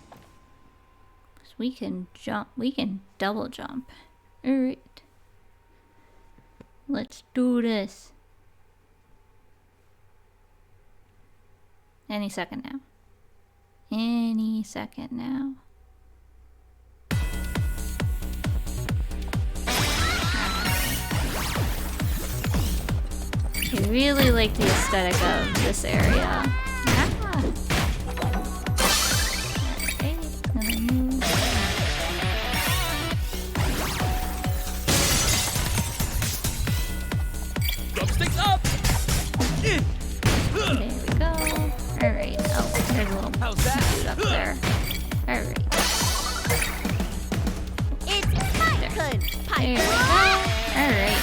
'Cause we can jump. We can double jump. Alright. Let's do this. Any second now. Any second now. I really like the aesthetic of this area. Ah. Okay, gonna move. Drumsticks up! There we go. Alright. Oh, there's a little dude up there. Alright. It's Python! There we go. Alright.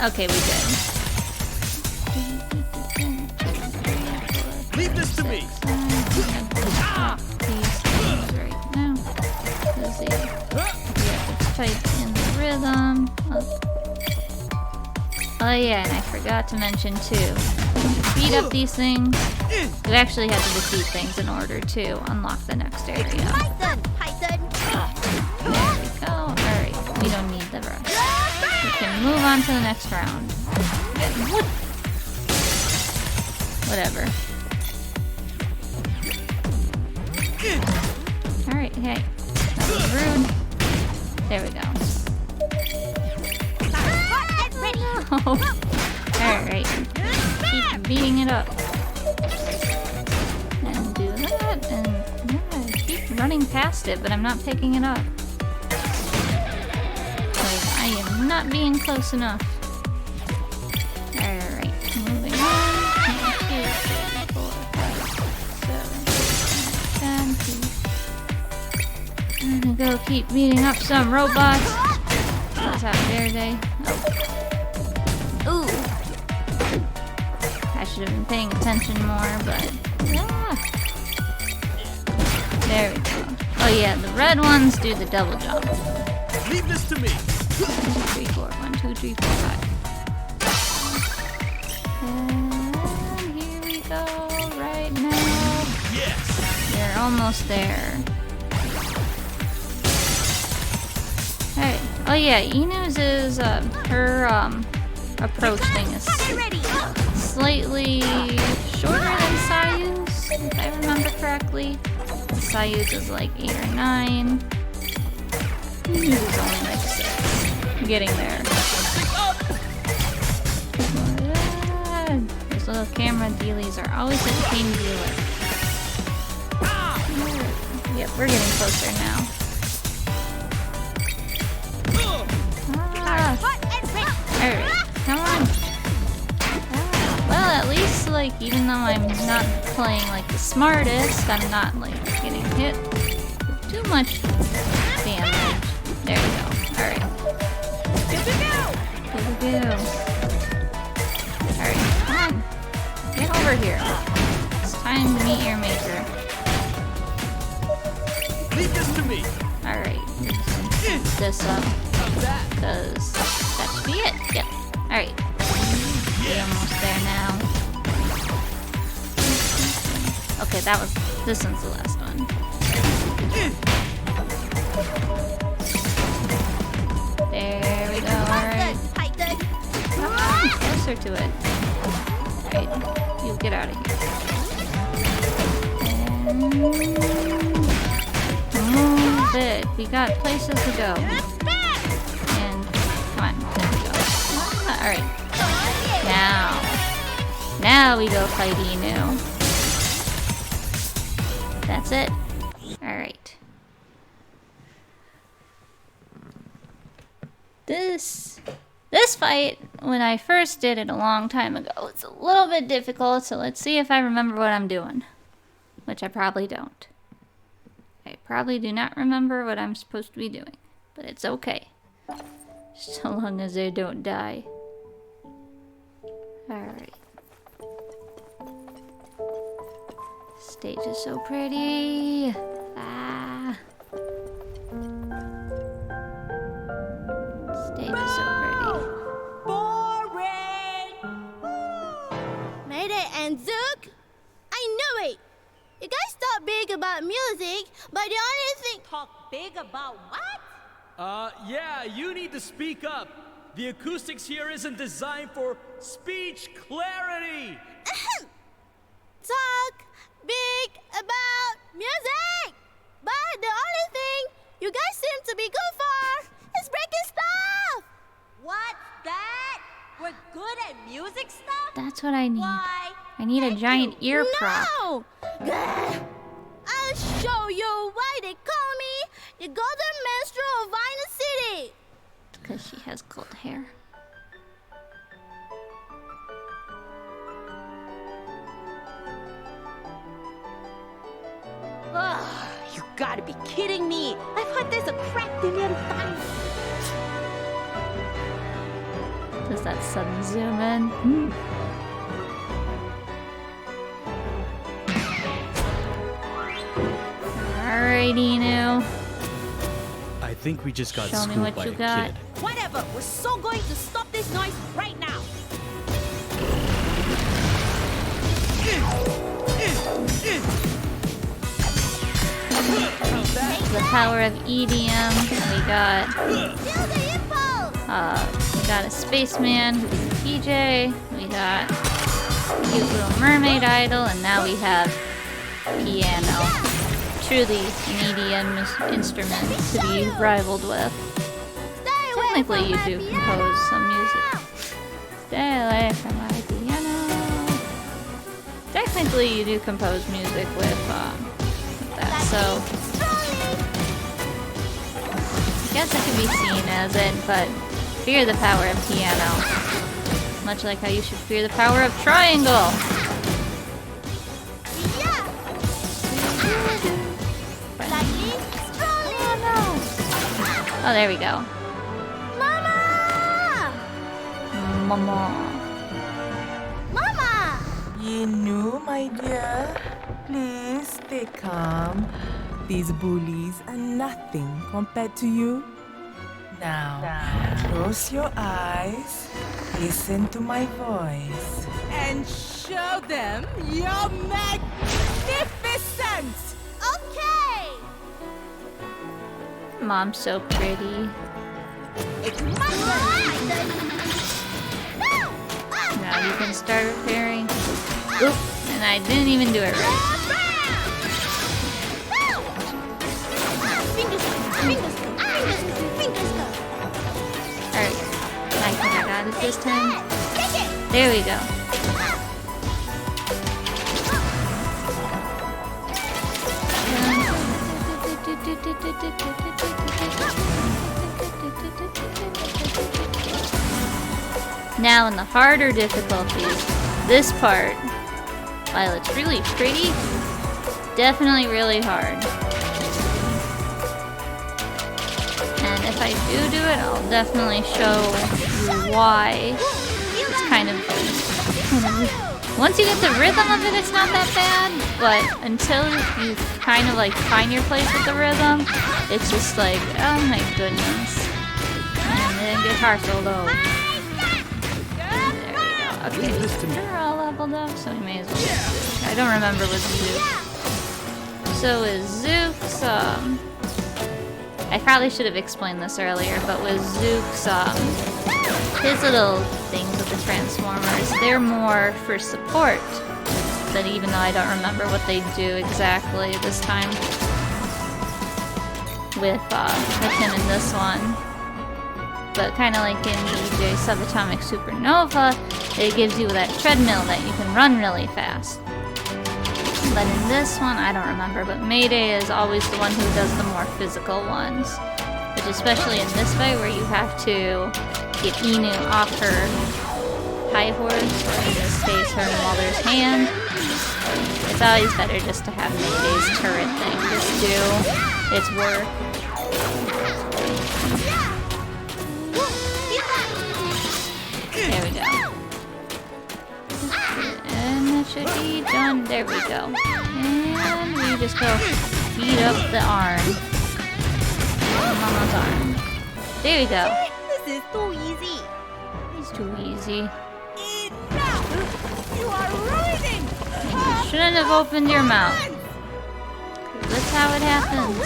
Okay, we did. Leave this to me! These things right now. Let's see. We have to type in the rhythm. Oh yeah, and I forgot to mention too. To beat up these things, you actually have to defeat things in order to unlock the next area. Python! Python! There we go. Alright, we don't need the rest. We can move on to the next round. Whatever. Alright, hey. That was rude. There we go. Oh. Alright. Keep beating it up. And do that, and yeah, keep running past it, but I'm not picking it up. Because I am not being close enough. Alright, moving on. 1, 2, 3, 4, 5, 6, 7, 8, 9, 10. I'm gonna go keep beating up some robots. What's that, Verde? Oh. Ooh. I should have been paying attention more, but there we go. Oh yeah, the red ones do the double jump. Leave this to me. 1, 2, 3, 4. 1, 2, 3, 4, 5. And here we go, right now. Yes. We're almost there. Alright. Oh yeah, Inu's is her approach thing is slightly shorter than Sayu's, if I remember correctly. Sayu's is like 8 or 9. Inu's is only like 6. Getting there. Those little camera dealies are always a pain dealer. Yep, we're getting closer now. Alright, come on. Well, at least, like, even though I'm not playing, like, the smartest, I'm not, like, getting hit with too much damage. There we go. Alright. Go. Alright, come on. Get over here. It's time to meet your maker. Leave this to me. Alright. This up. Because that should be it. Yep. Alright. We're almost there now. Okay, this one's the last one. There we go, alright. Closer to it. Alright, you get out of here. And move it. We got places to go. And come on, there we go. Alright. Now we go fight Inu. That's it. Alright. This fight, when I first did it a long time ago, it's a little bit difficult, so let's see if I remember what I'm doing. Which I probably don't. I probably do not remember what I'm supposed to be doing. But it's okay. So long as I don't die. Alright. Stage is so pretty. Ah. Stage is so pretty. Mayday and Zook? I knew it! You guys talk big about music, but the only thing... Talk big about what? Yeah, you need to speak up. The acoustics here isn't designed for speech clarity. Talk big about music! But the only thing you guys seem to be good for is breaking stuff! What's that? We're good at music stuff? That's what I need. Why? I need a giant ear prop. No! I'll show you why they call me the Golden Minstrel of Vina City! Because she has gold hair. Ugh, you gotta be kidding me! I've heard there's a crack billion times! Does that sudden zoom in? Alright, Inu. I think we just got Show me schooled what by you a got. kid. Whatever, we're so going to stop this noise right now. The power of EDM. We got a spaceman who's a PJ. We got a cute little mermaid idol, and now we have piano. Truly an EDM instrument to be rivaled with. Technically, you do compose some music. Stay away from my piano. Technically, you do compose music with that, so I guess it can be seen as it, but fear the power of piano. Much like how you should fear the power of triangle. Oh, there we go. Mama! Mama! Inu, my dear, please stay calm. These bullies are nothing compared to you. Now, close your eyes, listen to my voice, and show them your magnificence! Okay! Mom's so pretty. It's my turn! Now you can start repairing. Oop! And I didn't even do it right. Alright. I think I got it this time. There we go. Now in the harder difficulties, this part, while it's really pretty, definitely really hard. And if I do it, I'll definitely show you why. It's kind of once you get the rhythm of it, it's not that bad, but until you kind of like find your place with the rhythm, it's just like, oh my goodness. And then get hard so low. There we go. Okay, they're all leveled up, so we may as well switch. I don't remember with Zook. So with Zook's, I probably should have explained this earlier, but with Zook's, his little things with the Transformers, they're more for support. But even though I don't remember what they do exactly this time with him in this one. But kind of like in DJ Subatomic Supernova, it gives you that treadmill that you can run really fast. But in this one, I don't remember, but Mayday is always the one who does the more physical ones. Which especially in this way, where you have to get Inu off her high horse, or in this case, her mother's hand. It's always better just to have Mayday's turret thing just do its work. There we go. And that should be done. There we go. And we just go beat up the arm. Mama's arm. There we go. This is too easy. It's too easy. You are ruining! You shouldn't have opened your mouth. 'Cause that's how it happens.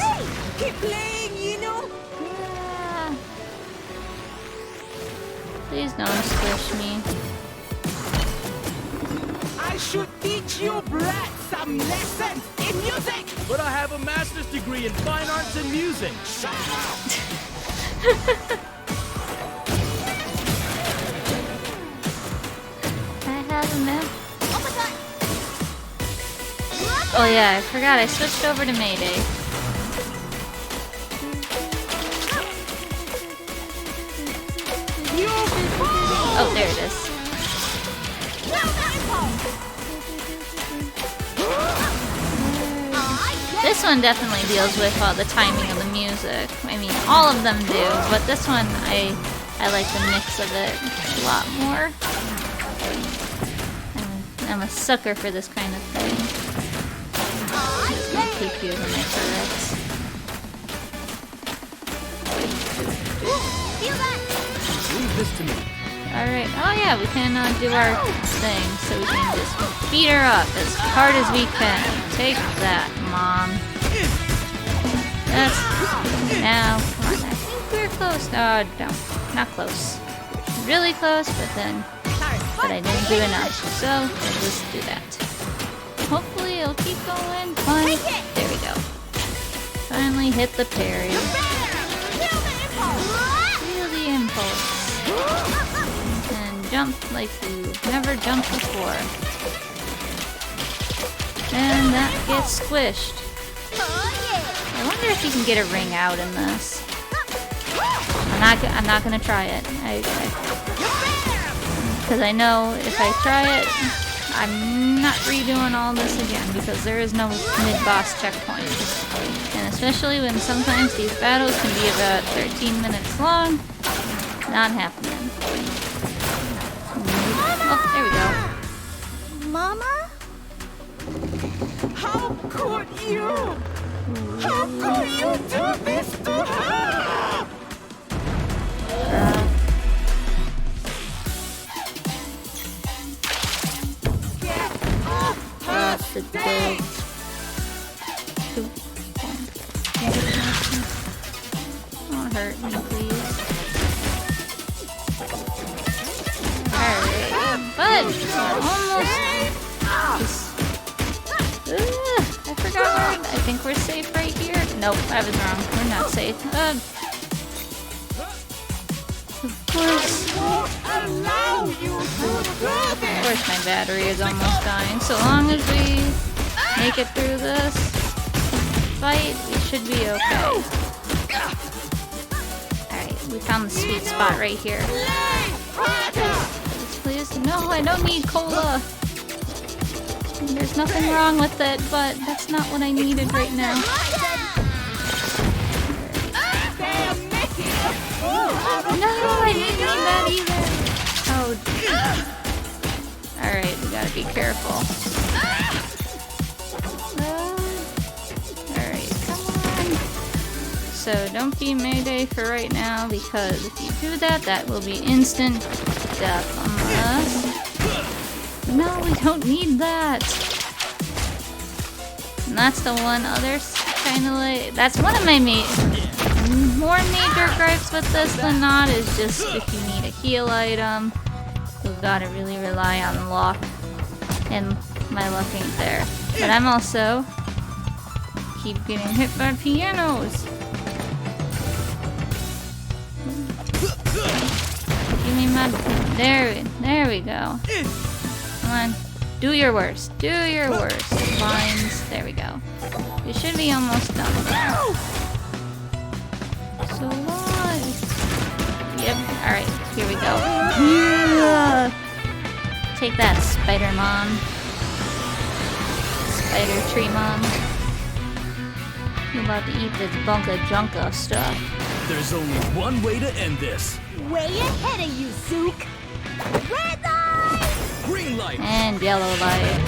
Keep playing, you know? Yeah. Please don't squish me. I should teach you brats some lessons in music! But I have a master's degree in fine arts and music. Shut up! have a map? Oh yeah, I forgot I switched over to Mayday. Oh, there it is. This one definitely deals with the timing of the music. I mean, all of them do, but this one, I like the mix of it a lot more. I'm a sucker for this kind of thing. Keep using my turrets. Leave this to me. Alright, oh yeah, we can do our thing, so we can just beat her up as hard as we can. Take that, Mom. That's... Now, come on, I think we're close. Oh, no, not close. Really close, but I didn't do enough, so we'll just do that. Hopefully it'll keep going. Fun. There we go. Finally hit the parry. Feel the impulse. And jump like you've never jumped before. And that gets squished. I wonder if you can get a ring out in this. I'm not gonna try it. Because I know if I try it, I'm not redoing all this again because there is no mid-boss checkpoint. And especially when sometimes these battles can be about 13 minutes long, not happening. Oh, there we go. Mama? How could you? How could you do this to her? Off the bed. Don't hurt me, please. Alright, but almost. I forgot where. I think we're safe right here. Nope, I was wrong. We're not safe. Of course my battery is almost dying. So long as we make it through this fight, we should be okay. Alright, we found the sweet spot right here. Please, please. No, I don't need cola. There's nothing wrong with it, but that's not what I needed right now. No, I didn't need that either. Oh. Alright, we gotta be careful. Alright, come on. So don't be Mayday for right now, because if you do that, that will be instant death on us. No, we don't need that. And that's the one other kind of like... That's one of my more major gripes with this than not is just if you need a heal item, you've got to really rely on luck, and my luck ain't there. But I'm also keep getting hit by pianos. Give me my... There we go. Come on, do your worst. Do your worst. Lines. There we go. You should be almost done. So long. Yep. Alright, here we go. Yeah. Take that, Spider Mom. Spider Tree Mom. You're about to eat this bunka junka stuff. There's only one way to end this. Way ahead of you, Zook. Red light! Green light! And yellow light.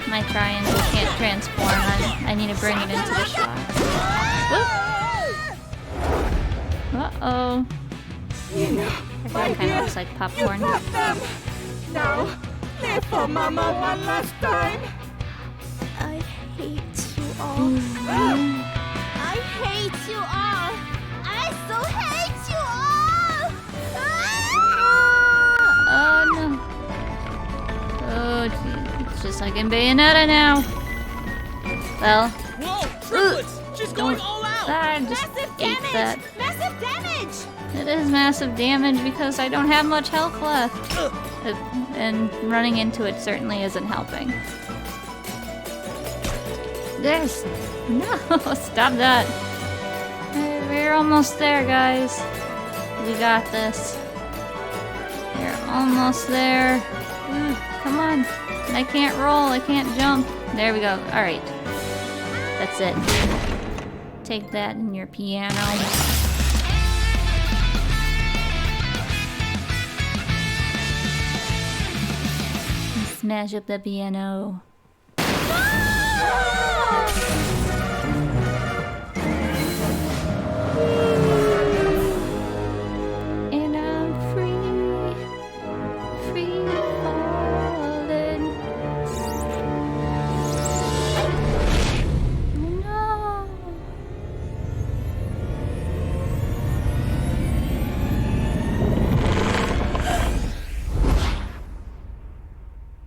My triangle can't transform. I need to bring it into the shot. Uh-oh. That kind of looks like popcorn. Now, live for Mama one last time. I hate you all. I hate you all. I so hate you all. Oh no. Oh geez. It's just like in Bayonetta now. Well. Whoa, triplets! She's going all out! I just ate that. Massive damage! It is massive damage because I don't have much health left. And running into it certainly isn't helping. This! No! Stop that! We're almost there, guys. We got this. We're almost there. Ooh, come on. I can't roll, I can't jump. There we go. Alright. That's it. Take that in your piano. Smash up the piano. And I'm free falling. No.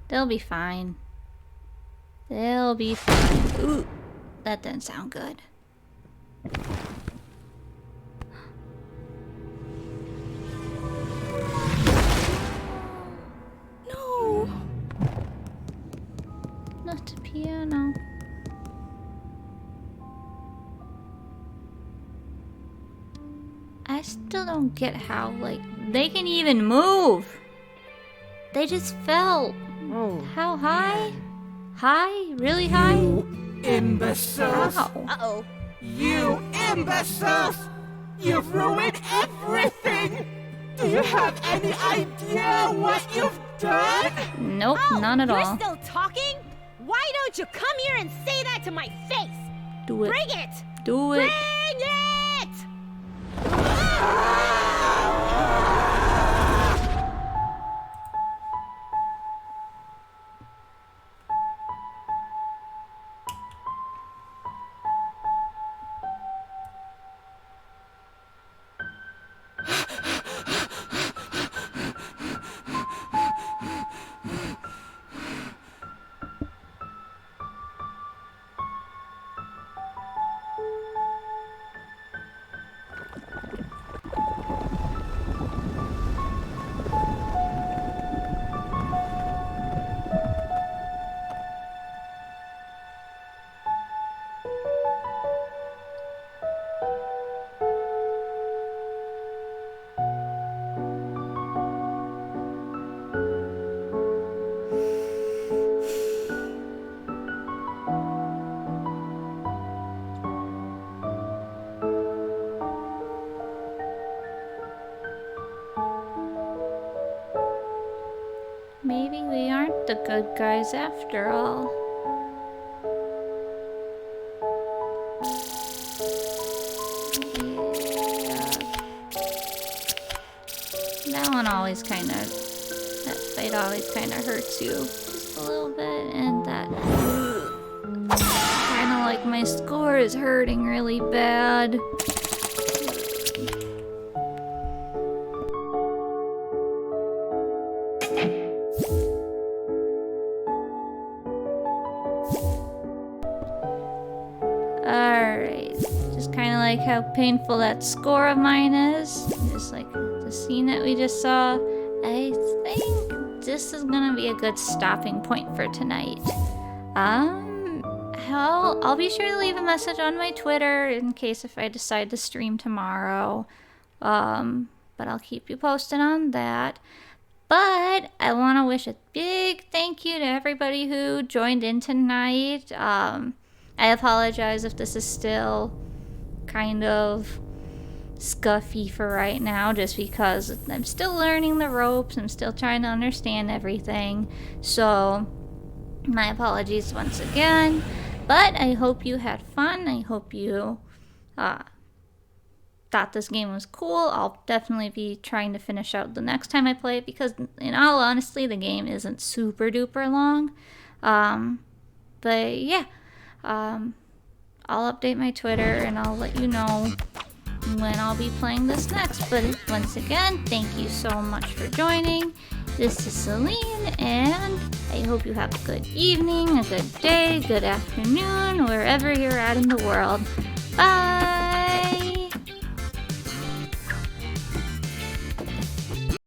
They'll be fine. They'll be fine. Ooh, that didn't sound good. No. Not the piano. I still don't get how, like, they can even move. They just fell. How high? High? Really high? Imbeciles! Uh-oh. You imbeciles! You've ruined everything! Do you have any idea what you've done? Nope, none at all. You're still talking? Why don't you come here and say that to my face? Do it. Bring it! Do it. Bring it! Maybe we aren't the good guys after all. Yeah. That one always that fight always kind of hurts you just a little bit, and that kind of like my score is hurting really bad. Alright, just kind of like how painful that score of mine is. Just like the scene that we just saw. I think this is gonna be a good stopping point for tonight. I'll be sure to leave a message on my Twitter in case if I decide to stream tomorrow. But I'll keep you posted on that. But I want to wish a big thank you to everybody who joined in tonight. I apologize if this is still kind of scuffy for right now, just because I'm still learning the ropes. I'm still trying to understand everything. So, my apologies once again. But I hope you had fun. I hope you thought this game was cool. I'll definitely be trying to finish out the next time I play it, because in all honesty, the game isn't super duper long. But yeah. I'll update my Twitter and I'll let you know when I'll be playing this next. But once again, thank you so much for joining. This is Celine, and I hope you have a good evening, a good day, good afternoon, wherever you're at in the world. Bye!